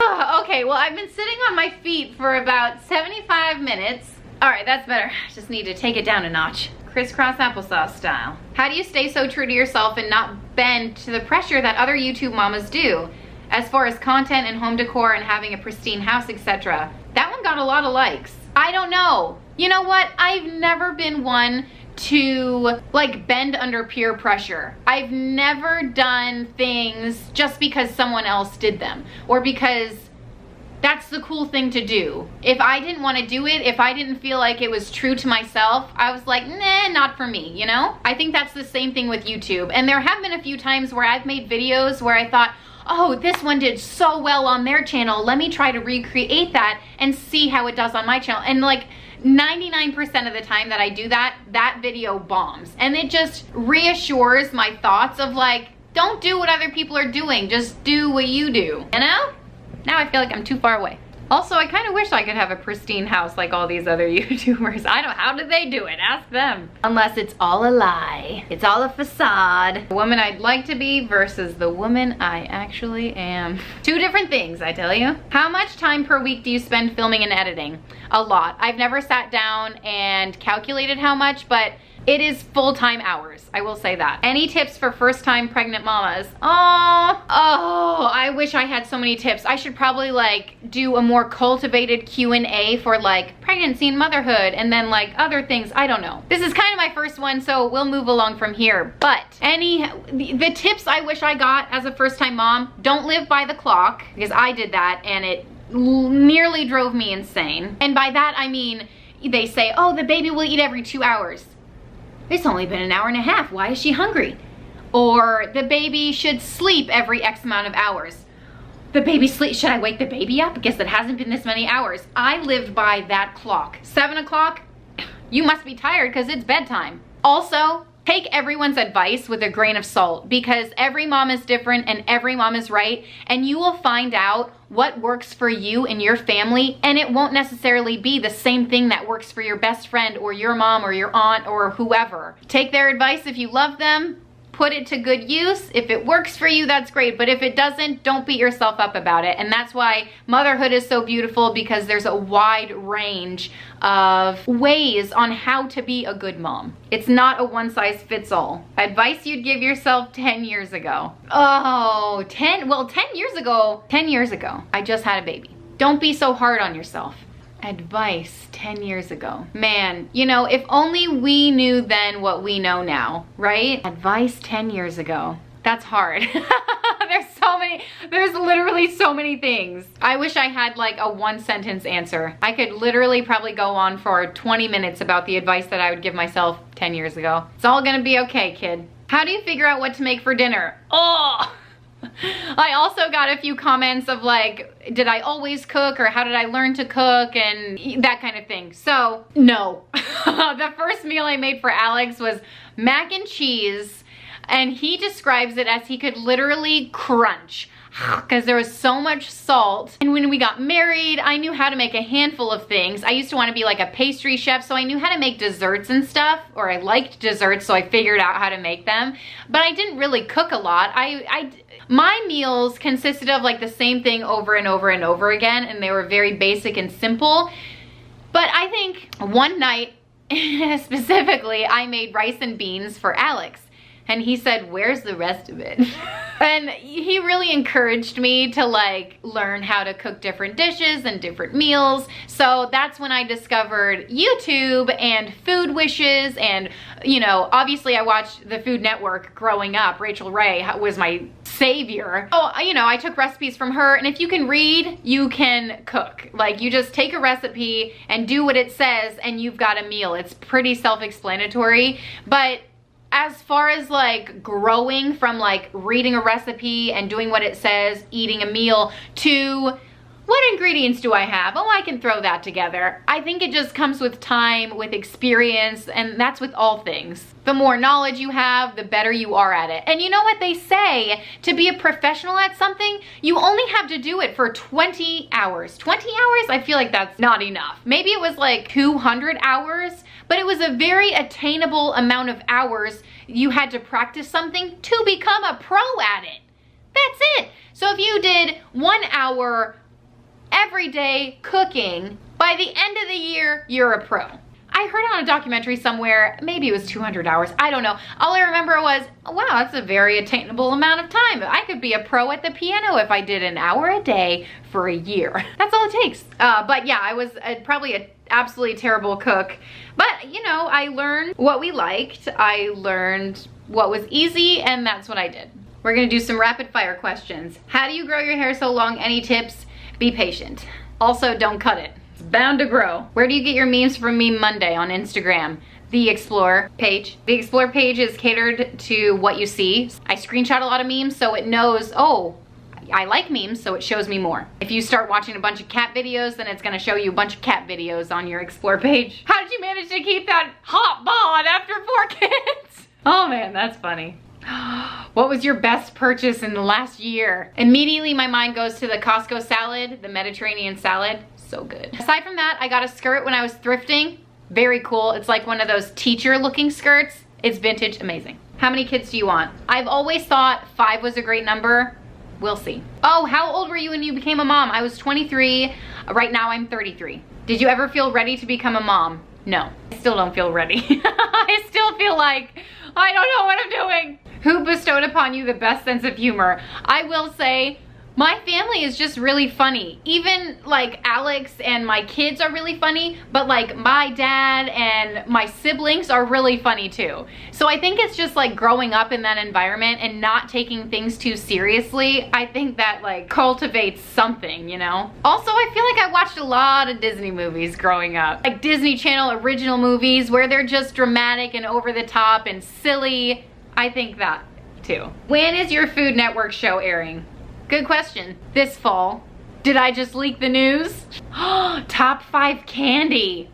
S1: Okay, well, I've been sitting on my feet for about 75 minutes. All right, that's better. Just need to take it down a notch. Crisscross applesauce style. How do you stay so true to yourself and not bend to the pressure that other YouTube mamas do as far as content and home decor and having a pristine house, etc.? That one got a lot of likes. I don't know. You know what? I've never been one to like bend under peer pressure. I've never done things just because someone else did them or because that's the cool thing to do. If I didn't want to do it, if I didn't feel like it was true to myself, I was like, nah, not for me, you know? I think that's the same thing with YouTube. And there have been a few times where I've made videos where I thought, oh, this one did so well on their channel. Let me try to recreate that and see how it does on my channel. And like 99% of the time that I do that, that video bombs. And it just reassures my thoughts of like, don't do what other people are doing. Just do what you do, you know? Now I feel like I'm too far away. Also, I kind of wish I could have a pristine house like all these other YouTubers. How did they do it? Ask them. Unless it's all a lie. It's all a facade. The woman I'd like to be versus the woman I actually am. 2 different things, I tell you. How much time per week do you spend filming and editing? A lot. I've never sat down and calculated how much, but it is full-time hours, I will say that. Any tips for first-time pregnant mamas? Oh, I wish I had so many tips. I should probably like do a more cultivated Q&A for like pregnancy and motherhood and then like other things, I don't know. This is kind of my first one, so we'll move along from here. But the tips I wish I got as a first-time mom, don't live by the clock, because I did that and it nearly drove me insane. And by that I mean, they say, oh, the baby will eat every 2 hours. It's only been an hour and a half. Why is she hungry? Or the baby should sleep every X amount of hours. The baby sleep, should I wake the baby up? Because it hasn't been this many hours. I lived by that clock. 7 o'clock, you must be tired because it's bedtime. Also, take everyone's advice with a grain of salt because every mom is different and every mom is right, and you will find out what works for you and your family, and it won't necessarily be the same thing that works for your best friend or your mom or your aunt or whoever. Take their advice if you love them, put it to good use. If it works for you, that's great. But if it doesn't, don't beat yourself up about it. And that's why motherhood is so beautiful, because there's a wide range of ways on how to be a good mom. It's not a one size fits all. Advice you'd give yourself 10 years ago. Oh, 10 years ago, I just had a baby. Don't be so hard on yourself. Advice 10 years ago. Man, you know, if only we knew then what we know now, right? Advice 10 years ago. That's hard. There's literally so many things. I wish I had like a one sentence answer. I could literally probably go on for 20 minutes about the advice that I would give myself 10 years ago. It's all gonna be okay, kid. How do you figure out what to make for dinner? Oh! I also got a few comments of like, did I always cook, or how did I learn to cook, and that kind of thing. So, no. The first meal I made for Alex was mac and cheese, and he describes it as he could literally crunch because there was so much salt. And when we got married, I knew how to make a handful of things. I used to want to be like a pastry chef, so I knew how to make desserts and stuff, or I liked desserts, so I figured out how to make them. But I didn't really cook a lot. My meals consisted of like the same thing over and over and over again, and they were very basic and simple. But I think one night specifically, I made rice and beans for Alex. And he said, where's the rest of it? And he really encouraged me to like learn how to cook different dishes and different meals. So that's when I discovered YouTube and Food Wishes. And, you know, obviously I watched the Food Network growing up. Rachel Ray was my savior. Oh, you know, I took recipes from her. And if you can read, you can cook. Like, you just take a recipe and do what it says and you've got a meal. It's pretty self-explanatory. But as far as like growing from like reading a recipe and doing what it says, eating a meal, to what ingredients do I have? Oh, I can throw that together. I think it just comes with time, with experience, and that's with all things. The more knowledge you have, the better you are at it. And you know what they say? To be a professional at something, you only have to do it for 20 hours. 20 hours? I feel like that's not enough. Maybe it was like 200 hours, but it was a very attainable amount of hours you had to practice something to become a pro at it. That's it. So if you did 1 hour every day cooking, by the end of the year, you're a pro. I heard on a documentary somewhere, maybe it was 200 hours, I don't know. All I remember was, oh, wow, that's a very attainable amount of time. I could be a pro at the piano if I did an hour a day for a year. That's all it takes. But yeah, I was probably an absolutely terrible cook. But, you know, I learned what we liked. I learned what was easy, and that's what I did. We're gonna do some rapid fire questions. How do you grow your hair so long? Any tips? Be patient. Also, don't cut it. It's bound to grow. Where do you get your memes from Meme Monday on Instagram? The Explore page. The Explore page is catered to what you see. I screenshot a lot of memes so it knows, oh, I like memes, so it shows me more. If you start watching a bunch of cat videos, then it's gonna show you a bunch of cat videos on your Explore page. How did you manage to keep that hot bod after 4 kids? Oh man, that's funny. What was your best purchase in the last year? Immediately my mind goes to the Costco salad, the Mediterranean salad. So good. Aside from that, I got a skirt when I was thrifting. Very cool. It's like one of those teacher looking skirts. It's vintage, amazing. How many kids do you want? I've always thought 5 was a great number. We'll see. Oh, how old were you when you became a mom? I was 23. Right now I'm 33. Did you ever feel ready to become a mom? No, I still don't feel ready. I still feel like I don't know what I'm doing. Who bestowed upon you the best sense of humor? I will say, my family is just really funny. Even like Alex and my kids are really funny, but like my dad and my siblings are really funny too. So I think it's just like growing up in that environment and not taking things too seriously. I think that like cultivates something, you know? Also, I feel like I watched a lot of Disney movies growing up. Like Disney Channel original movies where they're just dramatic and over the top and silly. I think that too. When is your Food Network show airing? Good question. This fall. Did I just leak the news? Top 5 candy.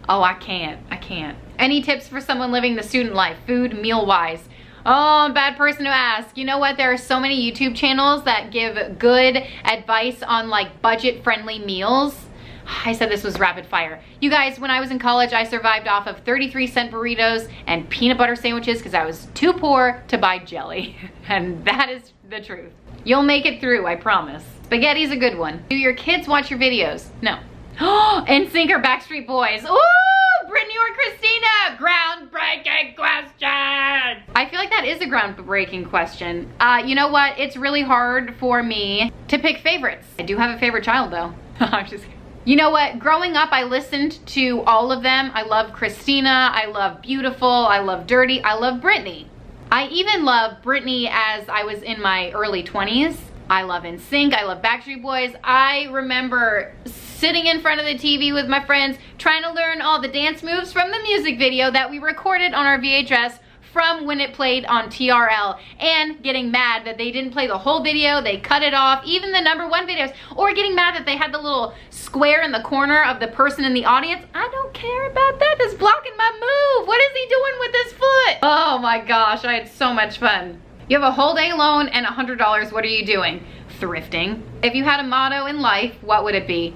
S1: Oh, I can't. Any tips for someone living the student life, food, meal-wise? Oh, I'm a bad person to ask. You know what? There are so many YouTube channels that give good advice on like budget-friendly meals. I said this was rapid fire. You guys, when I was in college, I survived off of 33-cent burritos and peanut butter sandwiches because I was too poor to buy jelly. And that is the truth. You'll make it through, I promise. Spaghetti's a good one. Do your kids watch your videos? No. NSYNC or Backstreet Boys? Ooh, Britney or Christina? Groundbreaking question. I feel like that is a groundbreaking question. You know what? It's really hard for me to pick favorites. I do have a favorite child though. I'm just kidding. You know what? Growing up, I listened to all of them. I love Christina. I love Beautiful. I love Dirty. I love Britney. I even love Britney as I was in my early 20s. I love NSYNC. I love Backstreet Boys. I remember sitting in front of the TV with my friends trying to learn all the dance moves from the music video that we recorded on our VHS from when it played on TRL, and getting mad that they didn't play the whole video, they cut it off, even the #1 videos, or getting mad that they had the little square in the corner of the person in the audience. I don't care about that, that's blocking my move. What is he doing with his foot? Oh my gosh, I had so much fun. You have a whole day loan and $100, what are you doing? Thrifting. If you had a motto in life, what would it be?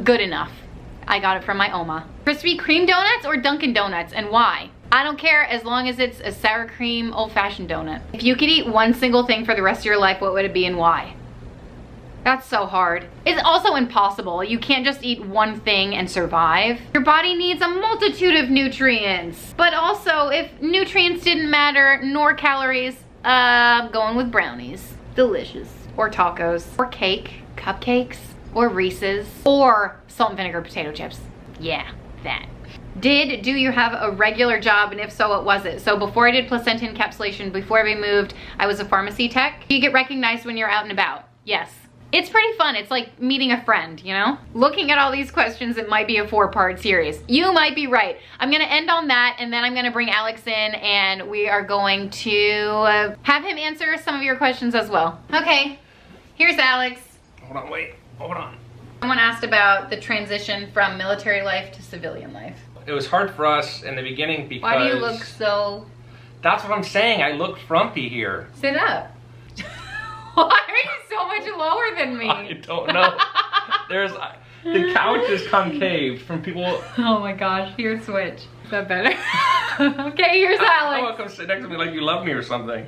S1: Good enough. I got it from my Oma. Krispy Kreme donuts or Dunkin' Donuts, and why? I don't care as long as it's a sour cream old-fashioned donut. If you could eat one single thing for the rest of your life, what would it be and why? That's so hard. It's also impossible. You can't just eat one thing and survive. Your body needs a multitude of nutrients. But also, if nutrients didn't matter, nor calories, I'm going with brownies. Delicious. Or tacos. Or cake. Cupcakes. Or Reese's. Or salt and vinegar potato chips. Yeah, that. Do you have a regular job, and if so, what was it? So before I did placenta encapsulation, before we moved, I was a pharmacy tech. You get recognized when you're out and about. Yes. It's pretty fun. It's like meeting a friend, you know? Looking at all these questions, it might be a 4-part series. You might be right. I'm gonna end on that, and then I'm gonna bring Alex in, and we are going to have him answer some of your questions as well. Okay, here's Alex.
S3: Hold on, wait, hold on.
S1: Someone asked about the transition from military life to civilian life.
S3: It was hard for us in the beginning because...
S1: Why do you look so...
S3: That's what I'm saying, I look frumpy here.
S1: Sit up. Why are you so much lower than me?
S3: I don't know. The couch is concave from people...
S1: Oh my gosh, here, switch. Is that better? Okay, here's Alex.
S3: How about come sit next to me like you love me or something?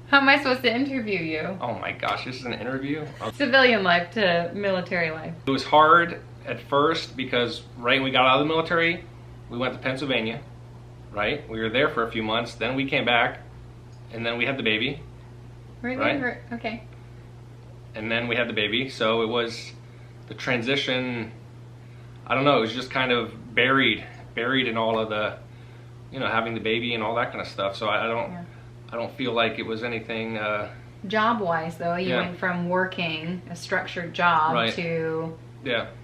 S1: How am I supposed to interview you?
S3: Oh my gosh, this is an interview?
S1: Civilian life to military life.
S3: It was hard at first because right when we got out of the military, we went to Pennsylvania, right? We were there for a few months, then we came back, and then we had the baby. Right?
S1: Okay.
S3: And then we had the baby, so it was the transition, I don't know, it was just kind of buried in all of the, you know, having the baby and all that kind of stuff. So I don't feel like it was anything.
S1: Job-wise though, you went from working a structured job to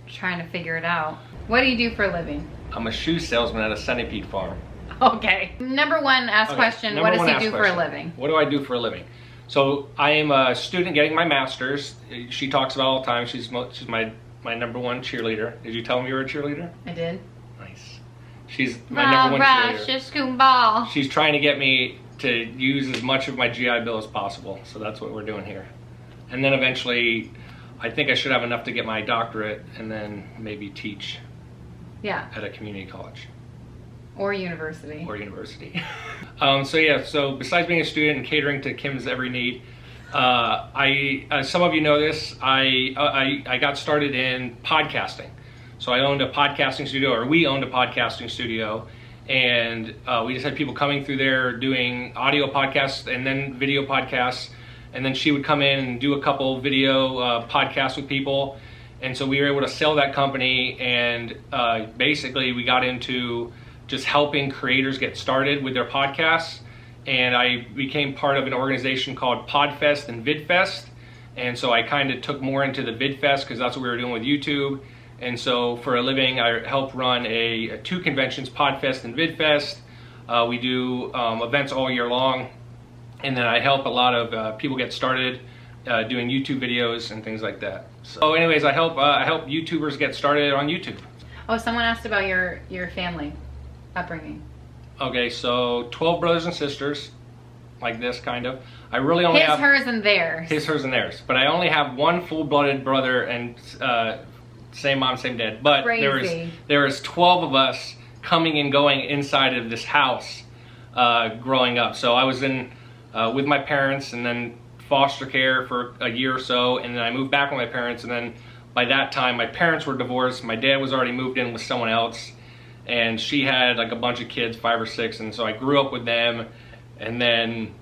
S1: trying to figure it out. What do you do for a living?
S3: I'm a shoe salesman at a centipede farm.
S1: Okay. Number one asked question, what does he do for a living?
S3: What do I do for a living? So I am a student getting my master's. She talks about it all the time. She's my #1 cheerleader. Did you tell me you were a cheerleader?
S1: I did.
S3: Nice. She's my #1 cheerleader. She's trying to get me to use as much of my GI Bill as possible. So that's what we're doing here. And then eventually, I think I should have enough to get my doctorate and then maybe teach at a community college.
S1: Or university.
S3: Or university. So besides being a student and catering to Kim's every need, some of you know this, I got started in podcasting. So I owned a podcasting studio, or we owned a podcasting studio, and we just had people coming through there doing audio podcasts and then video podcasts, and then she would come in and do a couple video podcasts with people, and so we were able to sell that company, and basically we got into just helping creators get started with their podcasts, and I became part of an organization called Podfest and VidFest, and so I kind of took more into the VidFest because that's what we were doing with YouTube, and so for a living I help run 2 conventions, Podfest and VidFest. We do events all year long, and then I help a lot of people get started doing YouTube videos and things like that. So anyways, I help YouTubers get started on YouTube.
S1: Oh, someone asked about your family upbringing.
S3: Okay, so 12 brothers and sisters, like this kind of. I really only have
S1: hers, and theirs.
S3: His, hers, and theirs. But I only have one full-blooded brother and same mom, same dad. But
S1: Crazy.
S3: there was 12 of us coming and going inside of this house growing up. So I was in with my parents, and then foster care for a year or so, and then I moved back with my parents, and then by that time my parents were divorced. My dad was already moved in with someone else, and she had like a bunch of kids, 5 or 6, and so I grew up with them. And then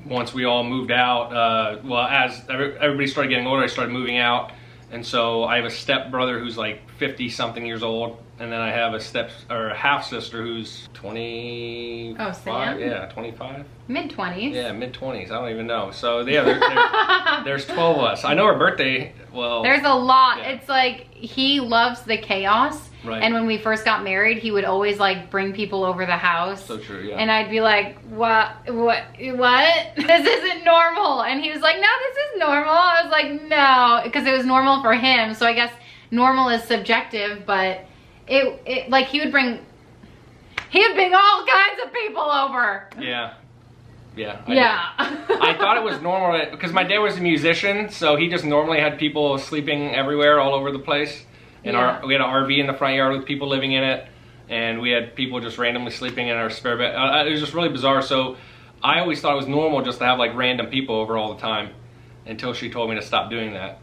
S3: once we all moved out, well, as everybody started getting older, I started moving out. And so I have a step brother who's like 50 something years old, and then I have a half sister who's 25.
S1: Oh, Sam?
S3: Yeah, 25.
S1: Mid-20s.
S3: Yeah, mid-20s. I don't even know. So yeah, there's 12 of us. I know her birthday. Well,
S1: there's a lot.
S3: Yeah.
S1: It's like he loves the chaos.
S3: Right.
S1: And when we first got married, he would always like bring people over the house.
S3: So true, yeah.
S1: And I'd be like, what? This isn't normal. And he was like, no, this is normal. I was like, no, because it was normal for him. So I guess normal is subjective, but it like he would bring all kinds of people over.
S3: Yeah. Yeah.
S1: I
S3: thought it was normal because my dad was a musician, so he just normally had people sleeping everywhere all over the place. And we had an RV in the front yard with people living in it, and we had people just randomly sleeping in our spare bed. It was just really bizarre. So I always thought it was normal just to have like random people over all the time, until she told me to stop doing that.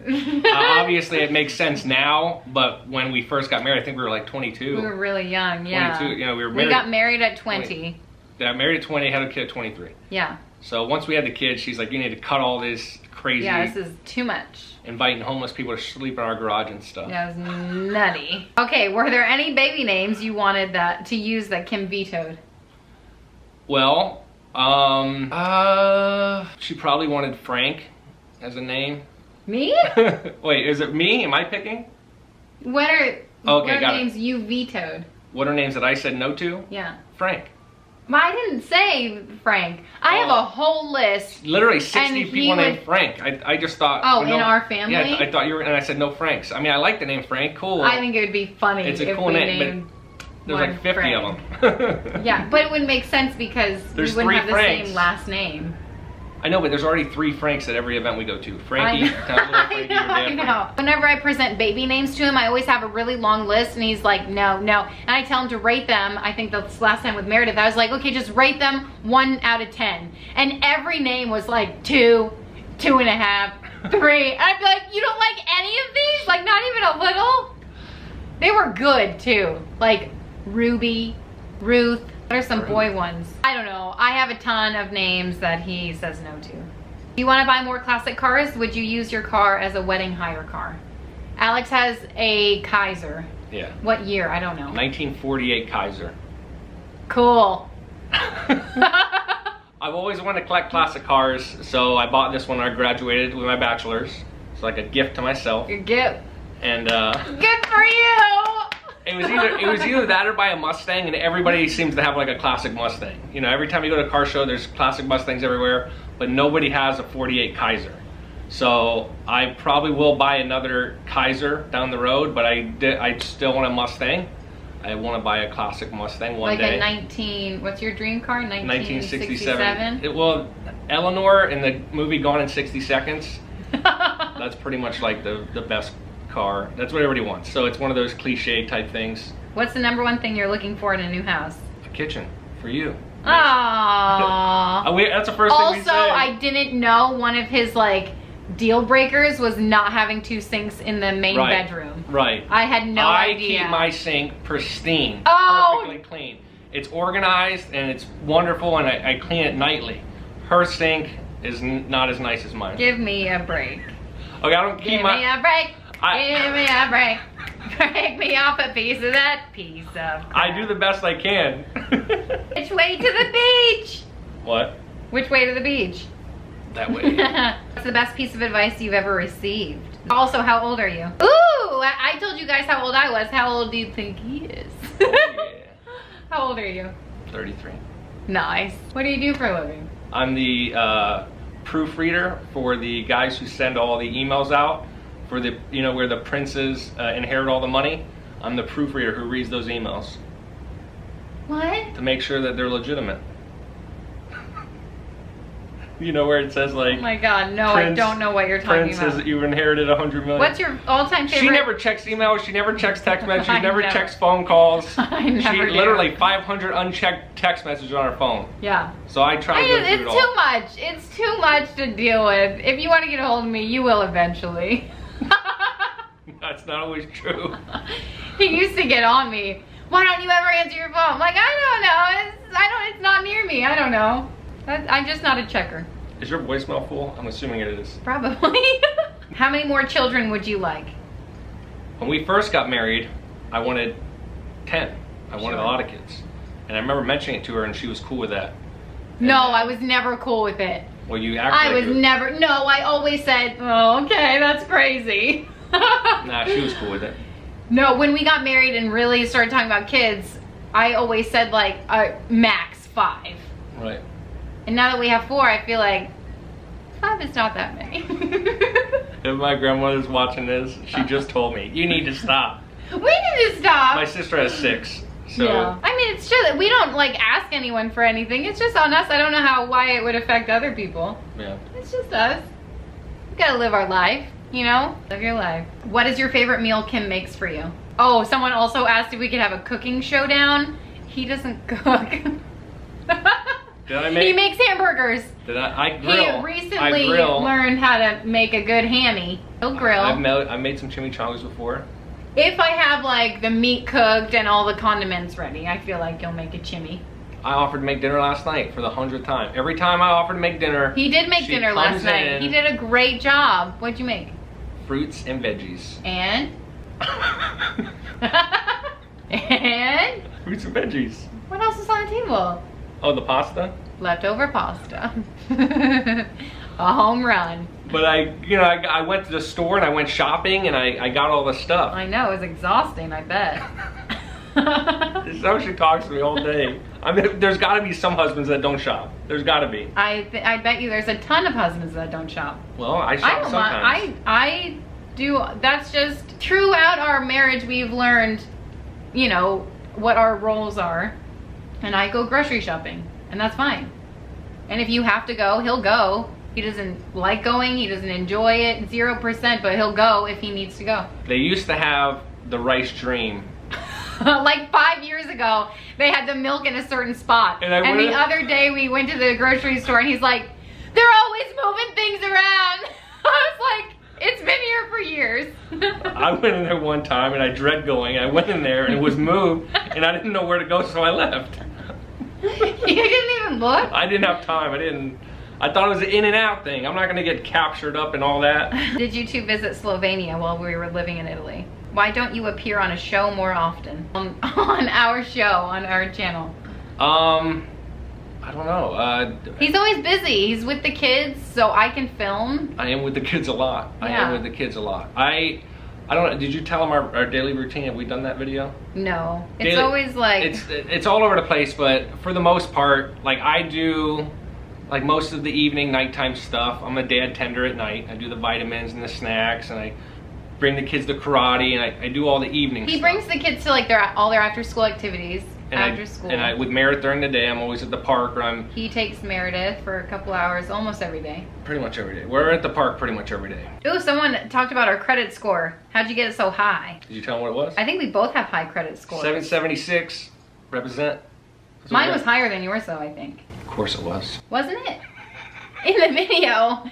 S3: Obviously, it makes sense now, but when we first got married, I think we were like 22.
S1: We were really young, yeah.
S3: 22, you know, we were married.
S1: We got married at 20.
S3: Got married at 20, had a kid at 23.
S1: Yeah.
S3: So once we had the kids, she's like, you need to cut all this crazy.
S1: Yeah, this is too much.
S3: Inviting homeless people to sleep in our garage and stuff.
S1: Yeah, it was nutty. Okay, were there any baby names you wanted to use that Kim vetoed?
S3: Well, she probably wanted Frank as a name.
S1: Me?
S3: Wait, is it me? Am I picking?
S1: What are names you vetoed?
S3: What are names that I said no to?
S1: Yeah.
S3: Frank.
S1: Well, I didn't say Frank. I have a whole list.
S3: Literally 60 people named Frank. I just thought.
S1: Oh, in our family?
S3: Yeah, I thought you were, and I said no Franks. I mean, I like the name Frank. Cool.
S1: I think it would be funny
S3: it's a
S1: if
S3: cool
S1: we
S3: name,
S1: named
S3: but there's like 50
S1: Frank.
S3: of them.
S1: Yeah, but it would make sense because
S3: There's
S1: we wouldn't have
S3: 3
S1: the
S3: Franks.
S1: same last name.
S3: I know, but there's already 3 Franks at every event we go to. Frankie,
S1: I know. Whenever I present baby names to him, I always have a really long list, and he's like, no. And I tell him to rate them. I think the last time with Meredith, I was like, okay, just rate them 1 out of 10. And every name was like 2, 2.5, 3. And I'd be like, you don't like any of these? Like, not even a little? They were good, too. Like, Ruby, Ruth. What are some boy ones? I don't know. I have a ton of names that he says no to. You want to buy more classic cars? Would you use your car as a wedding hire car? Alex has a Kaiser.
S3: Yeah.
S1: What year? I don't know.
S3: 1948 Kaiser.
S1: Cool.
S3: I've always wanted to collect classic cars, so I bought this when I graduated with my bachelor's. It's like a gift to myself.
S1: Good gift.
S3: And
S1: good for you.
S3: It was either that or buy a Mustang, and everybody seems to have like a classic Mustang. You know, every time you go to a car show, there's classic Mustangs everywhere, but nobody has a 48 Kaiser. So I probably will buy another Kaiser down the road, but I still want a Mustang. I want to buy a classic Mustang one day.
S1: Like a what's your dream car?
S3: 1967. Well, Eleanor in the movie Gone in 60 Seconds, that's pretty much like the best car. That's what everybody wants. So it's one of those cliche type things.
S1: What's the number one thing you're looking for in a new house?
S3: A kitchen for you.
S1: Aww.
S3: That's the first thing we say.
S1: Also, I didn't know one of his like deal breakers was not having 2 sinks in the main bedroom.
S3: Right.
S1: I had no idea.
S3: I keep my sink pristine.
S1: Oh.
S3: Perfectly clean. It's organized and it's wonderful, and I clean it nightly. Her sink is not as nice as mine.
S1: Give me a break.
S3: Okay, I don't keep
S1: Give me a break. Give me a break. Break me off a piece of that piece of crap.
S3: I do the best I can.
S1: Which way to the beach?
S3: What?
S1: Which way to the beach?
S3: That way.
S1: What's the best piece of advice you've ever received? Also, how old are you? Ooh, I told you guys how old I was. How old do you think he is?
S3: Oh, yeah.
S1: How old are you?
S3: 33.
S1: Nice. What do you do for a living?
S3: I'm the proofreader for the guys who send all the emails out for the, you know, where the princes inherit all the money. I'm the proofreader who reads those emails.
S1: What?
S3: To make sure that they're legitimate. You know where it says like,
S1: Oh my God, no, I don't know what you're talking
S3: Prince
S1: about.
S3: says you inherited 100 million.
S1: What's your all-time favorite?
S3: She never checks emails. She never checks text messages. She
S1: I
S3: never
S1: never.
S3: checks phone calls.
S1: I never
S3: She
S1: do.
S3: literally 500 unchecked text messages on her phone.
S1: Yeah.
S3: So I try to go through
S1: It's
S3: it all.
S1: too much. It's too much to deal with. If you want to get a hold of me, you will eventually.
S3: That's not always true.
S1: He used to get on me. Why don't you ever answer your phone? I'm like, I don't know. It's not near me. I don't know. I'm just not a checker.
S3: Is your voicemail full? I'm assuming it is.
S1: Probably. How many more children would you like?
S3: When we first got married, I wanted 10. I wanted a
S1: Sure.
S3: lot of kids. And I remember mentioning it to her and she was cool with that.
S1: No, I was never cool with it.
S3: Well, you acted
S1: I
S3: like
S1: was
S3: you were-
S1: never. No, I always said, oh, okay, that's crazy.
S3: Nah, she was cool with it.
S1: No, when we got married and really started talking about kids, I always said like max 5.
S3: Right.
S1: And now that we have 4, I feel like 5 is not that many.
S3: If my grandmother's watching this, she just told me, you need to stop.
S1: We need to stop.
S3: My sister has 6. So
S1: Yeah. I mean, it's true that we don't like ask anyone for anything. It's just on us. I don't know why it would affect other people.
S3: yeah.
S1: It's just us. We gotta live our life, you know? Live your life. What is your favorite meal Kim makes for you? Oh, someone also asked if we could have a cooking showdown. He doesn't cook.
S3: Did I make?
S1: He makes hamburgers.
S3: I grill.
S1: He recently
S3: I grill.
S1: learned how to make a good hammy. He'll grill.
S3: I made some chimichangas before.
S1: If I have like the meat cooked and all the condiments ready, I feel like you'll make a chimmy.
S3: I offered to make dinner last night for the 100th time. Every time I offered to make dinner,
S1: He did make
S3: she
S1: dinner
S3: comes
S1: last night.
S3: in,
S1: He did a great job. What'd you make?
S3: fruits and veggies.
S1: And? And?
S3: Fruits and veggies.
S1: What else is on the table?
S3: Oh, the pasta?
S1: Leftover pasta. A home run.
S3: But I went to the store and I went shopping and I got all the stuff.
S1: I know, it's exhausting, I bet.
S3: This is how she talks to me all day. I mean, there's got to be some husbands that don't shop. There's got to be.
S1: I bet you there's a ton of husbands that don't shop.
S3: Well, I
S1: I
S3: shop
S1: don't
S3: sometimes.
S1: mind. I do. That's just throughout our marriage we've learned, you know, what our roles are, and I go grocery shopping, and that's fine. And if you have to go, he'll go. He doesn't like going. He doesn't enjoy it 0%, but he'll go if he needs to go.
S3: They used to have the rice dream.
S1: Like 5 years ago, they had the milk in a certain spot.
S3: And I
S1: And the
S3: would've-
S1: other day we went to the grocery store and he's like, they're always moving things around. I was like, it's been here for years.
S3: I went in there one time and I dread going. I went in there and it was moved and I didn't know where to go, so I left.
S1: You didn't even look?
S3: I didn't have time. I thought it was an in and out thing. I'm not gonna get captured up and all that.
S1: Did you two visit Slovenia while we were living in Italy? Why don't you appear on a show more often? On our show, on our channel.
S3: I don't know.
S1: He's always busy. He's with the kids, so I can film.
S3: I am with the kids a lot. I
S1: Yeah.
S3: am with the kids a lot. I don't know. Did you tell them our daily routine? Have we done that video?
S1: No. It's
S3: Daily-
S1: always like...
S3: It's all over the place, but for the most part, like I do like most of the evening, nighttime stuff. I'm a dad tender at night. I do the vitamins and the snacks, and I bring the kids to karate, and I do all the evening
S1: He
S3: stuff.
S1: brings the kids to like all their after school activities. After school.
S3: And with Meredith during the day, I'm always at the park, or I'm
S1: He takes Meredith for a couple hours almost every day.
S3: pretty much every day. We're at the park pretty much every day.
S1: Ooh, someone talked about our credit score. How'd you get it so high?
S3: Did you tell them what it was?
S1: I think we both have high credit scores.
S3: 776. Represent. That's what
S1: Mine
S3: we
S1: was
S3: got.
S1: higher than yours though, I think.
S3: Of course it was.
S1: Wasn't it? In the video,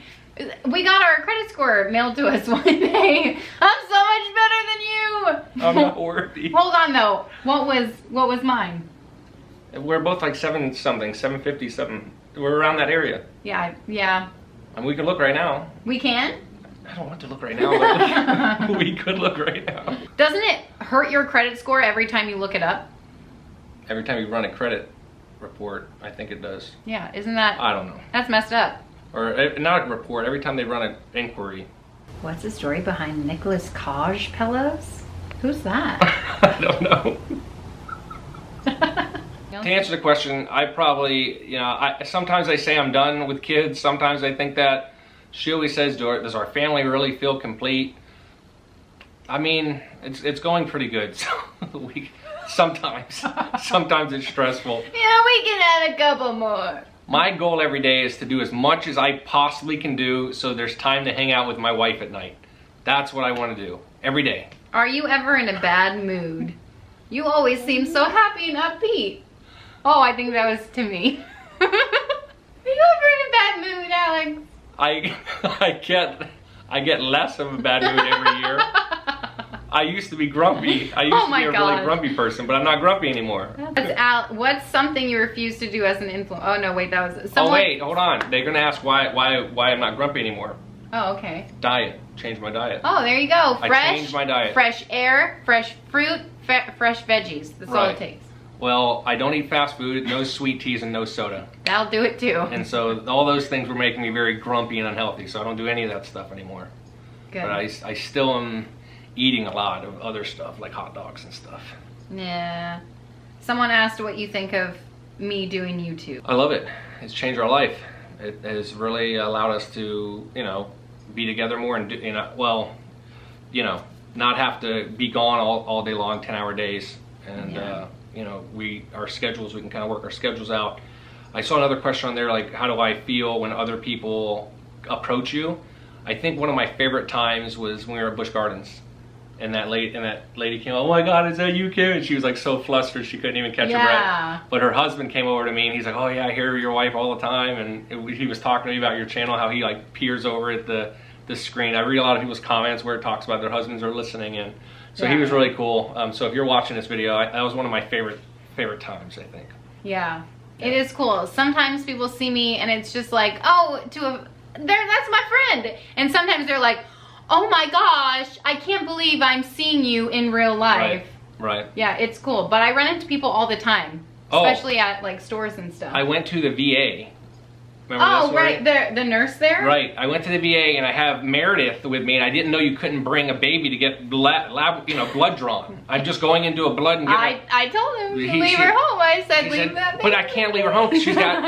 S1: we got our credit score mailed to us one day. I'm so much better than you.
S3: I'm not worthy.
S1: Hold on though. What was mine?
S3: We're both like 750 something. We're around that area.
S1: Yeah.
S3: And we can look right now.
S1: We can?
S3: I don't want to look right now, but we could look right now.
S1: Doesn't it hurt your credit score every time you look it up?
S3: Every time you run a credit report, I think it does.
S1: Yeah, isn't that...
S3: I don't know.
S1: That's messed up.
S3: Or not a report, every time they run an inquiry.
S1: What's the story behind Nicholas Cage pillows? Who's that?
S3: I don't know. To answer the question, I probably, sometimes I say I'm done with kids. Sometimes I think that she always says, does our family really feel complete? I mean, it's going pretty good. So sometimes it's stressful.
S1: Yeah, we can add a couple more.
S3: My goal every day is to do as much as I possibly can do so there's time to hang out with my wife at night. That's what I want to do every day.
S1: Are you ever in a bad mood? You always seem so happy and upbeat. Oh, I think that was to me. Are you ever in a bad mood, Alex?
S3: I get less of a bad mood every year. I used to be grumpy. I used to be a really grumpy person, but I'm not grumpy anymore.
S1: What's something you refuse to do as an influencer? Oh no, wait, that was
S3: someone... Oh wait, hold on. They're gonna ask why I'm not grumpy anymore.
S1: Oh, okay.
S3: Diet. Change my diet.
S1: Oh, there you go. Fresh,
S3: I changed my diet.
S1: Fresh air, fresh fruit, fresh veggies. That's all it takes.
S3: Well, I don't eat fast food, no sweet teas, and no soda.
S1: That'll do it too.
S3: And so all those things were making me very grumpy and unhealthy, so I don't do any of that stuff anymore.
S1: Good.
S3: But I still am eating a lot of other stuff, like hot dogs and stuff.
S1: Yeah. Someone asked what you think of me doing YouTube.
S3: I love it. It's changed our life. It has really allowed us to, be together more and, not have to be gone all day long, 10-hour days. And, our schedules, we can kind of work our schedules out. I saw another question on there, like, how do I feel when other people approach you? I think one of my favorite times was when we were at Busch Gardens. And that lady came, oh my God, is that you, Kim? And she was like so flustered she couldn't even catch her breath. But her husband came over to me and he's like, oh yeah, I hear your wife all the time. And he was talking to me about your channel, how he like peers over at the screen. I read a lot of people's comments where it talks about their husbands are listening in. So he was really cool. So if you're watching this video, that was one of my favorite times, I think.
S1: Yeah, it is cool. Sometimes people see me and it's just like, oh, that's my friend. And sometimes they're like, oh my gosh, I can't believe I'm seeing you in real life.
S3: Right.
S1: Yeah, it's cool. But I run into people all the time, especially at like stores and stuff.
S3: I went to the VA. Remember
S1: right, the nurse there?
S3: Right. I went to the VA and I have Meredith with me, and I didn't know you couldn't bring a baby to get blood drawn. I'm just going into a blood and get.
S1: I told him to leave her home. I said leave that baby.
S3: But I can't leave her home because she's got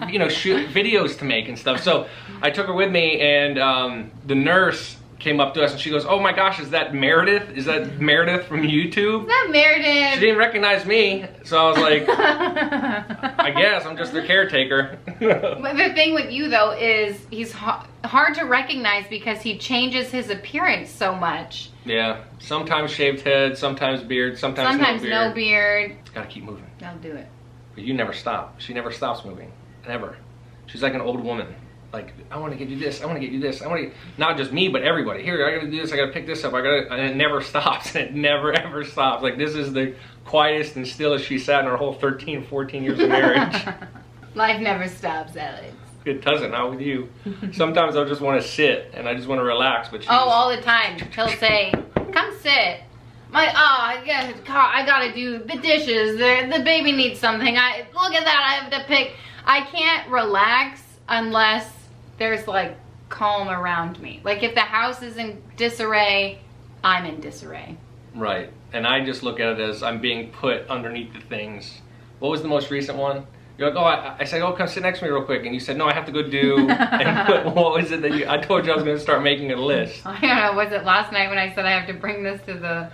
S3: videos to make and stuff. So I took her with me, and the nurse came up to us and she goes, oh my gosh, is that Meredith? Is that Meredith from YouTube?
S1: Is that Meredith?
S3: She didn't recognize me, so I was like, I guess I'm just their caretaker.
S1: But the thing with you though is he's hard to recognize because he changes his appearance so much.
S3: Yeah, sometimes shaved head, sometimes beard, sometimes
S1: no beard.
S3: Gotta keep moving.
S1: I'll do it.
S3: But you never stop. She never stops moving, ever. She's like an old woman. Like, I want to get you this, I want to get you this, not just me, but everybody. Here, I gotta do this, I gotta pick this up, and it never stops, it never ever stops. Like, this is the quietest and stillest she sat in her whole 13, 14 years of marriage.
S1: Life never stops, Alex.
S3: It doesn't, not with you. Sometimes I just want to sit, and I just want to relax, but
S1: all the time. He'll say, come sit. I gotta do the dishes, the baby needs something, look at that, I have to pick. I can't relax unless there's like calm around me. Like if the house is in disarray, I'm in disarray.
S3: Right. And I just look at it as I'm being put underneath the things. What was the most recent one? You're like, oh, I said, oh, come sit next to me real quick. And you said, no, I have to go do, and what was it that I told you I was going to start making a list.
S1: I don't know, was it last night when I said I have to bring this to the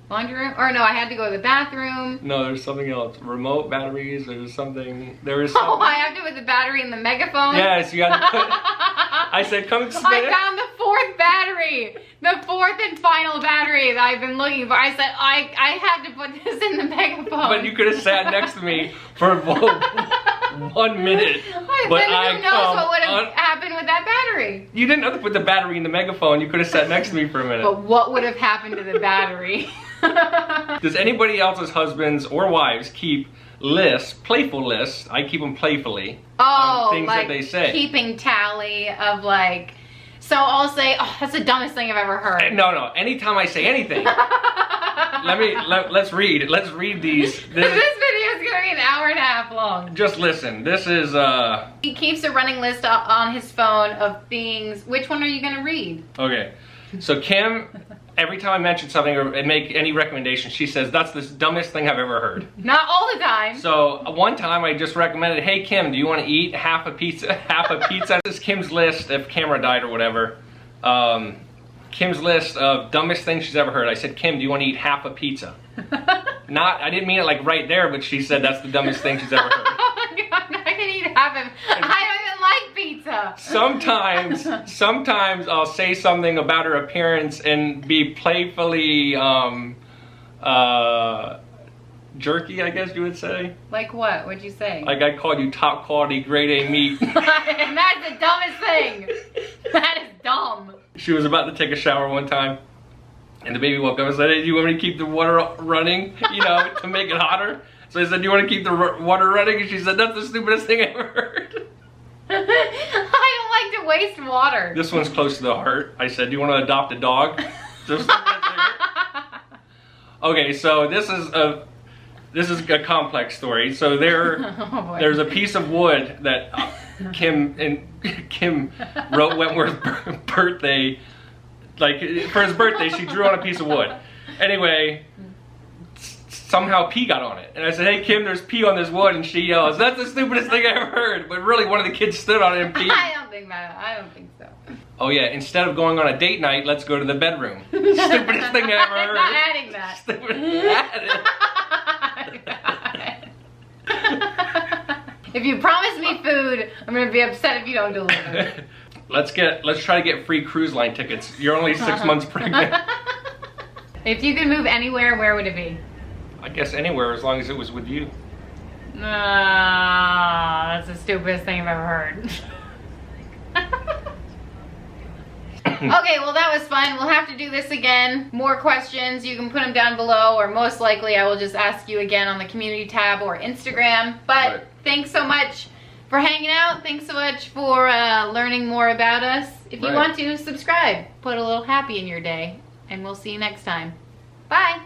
S1: laundry room? Or no, I had to go to the bathroom.
S3: No, there's something else. Remote batteries, there was something.
S1: Oh, I have to put the battery in the megaphone?
S3: Yes, you got to put. I said, come sit.
S1: I found the fourth battery. The fourth and final battery that I've been looking for. I said, I had to put this in the megaphone.
S3: But you could have sat next to me for 1 minute.
S1: But who knows what would have happened with that battery?
S3: You didn't have to put the battery in the megaphone. You could have sat next to me for a minute.
S1: But what would have happened to the battery?
S3: Does anybody else's husbands or wives keep lists, playful lists? I keep them playfully.
S1: Oh,
S3: things
S1: like
S3: that they say.
S1: Keeping tally of like, so I'll say, oh, that's the dumbest thing I've ever heard.
S3: No, anytime I say anything. let's read these.
S1: This video is gonna be an hour and a half long.
S3: Just listen, this is
S1: He keeps a running list on his phone of things. Which one are you gonna read?
S3: Okay, so Kim, every time I mention something or make any recommendation, she says, that's the dumbest thing I've ever heard.
S1: Not all the time.
S3: So one time I just recommended, hey Kim, do you want to eat half a pizza? This is Kim's list, if camera died or whatever. Kim's list of dumbest things she's ever heard. I said, Kim, do you want to eat half a pizza? I didn't mean it like right there, but she said that's the dumbest thing she's ever heard.
S1: Oh my God, I can eat half happen. I don't even like pizza.
S3: Sometimes I'll say something about her appearance and be playfully jerky, I guess you would say.
S1: Like what? What'd you say?
S3: Like I called you top quality grade A meat.
S1: And that's the dumbest thing. That is dumb.
S3: She was about to take a shower one time, and the baby woke up and said, "Hey, do you want me to keep the water running, you know, to make it hotter?" So I said, "Do you want to keep the water running?" And she said, "That's the stupidest thing I ever heard."
S1: I don't like to waste water.
S3: This one's close to the heart. I said, "Do you want to adopt a dog?" Okay, so this is a complex story. So there's a piece of wood that Kim wrote Wentworth's birthday. Like for his birthday, she drew on a piece of wood. Anyway, somehow pee got on it, and I said, "Hey Kim, there's pee on this wood," and she yells, "That's the stupidest thing I ever heard." But really, one of the kids stood on it and peed.
S1: I don't think so.
S3: Oh yeah, instead of going on a date night, let's go to the bedroom. Stupidest thing I ever heard.
S1: I'm not adding that. If you promise me food, I'm gonna be upset if you don't deliver.
S3: Let's try to get free cruise line tickets. You're only 6 months pregnant.
S1: If you could move anywhere, where would it be?
S3: I guess anywhere, as long as it was with you.
S1: That's the stupidest thing I've ever heard. Okay, well that was fun. We'll have to do this again. More questions, you can put them down below, or most likely I will just ask you again on the community tab or Instagram. But Thanks so much for hanging out. Thanks so much for learning more about us. If you want to, subscribe. Put a little happy in your day. And we'll see you next time. Bye.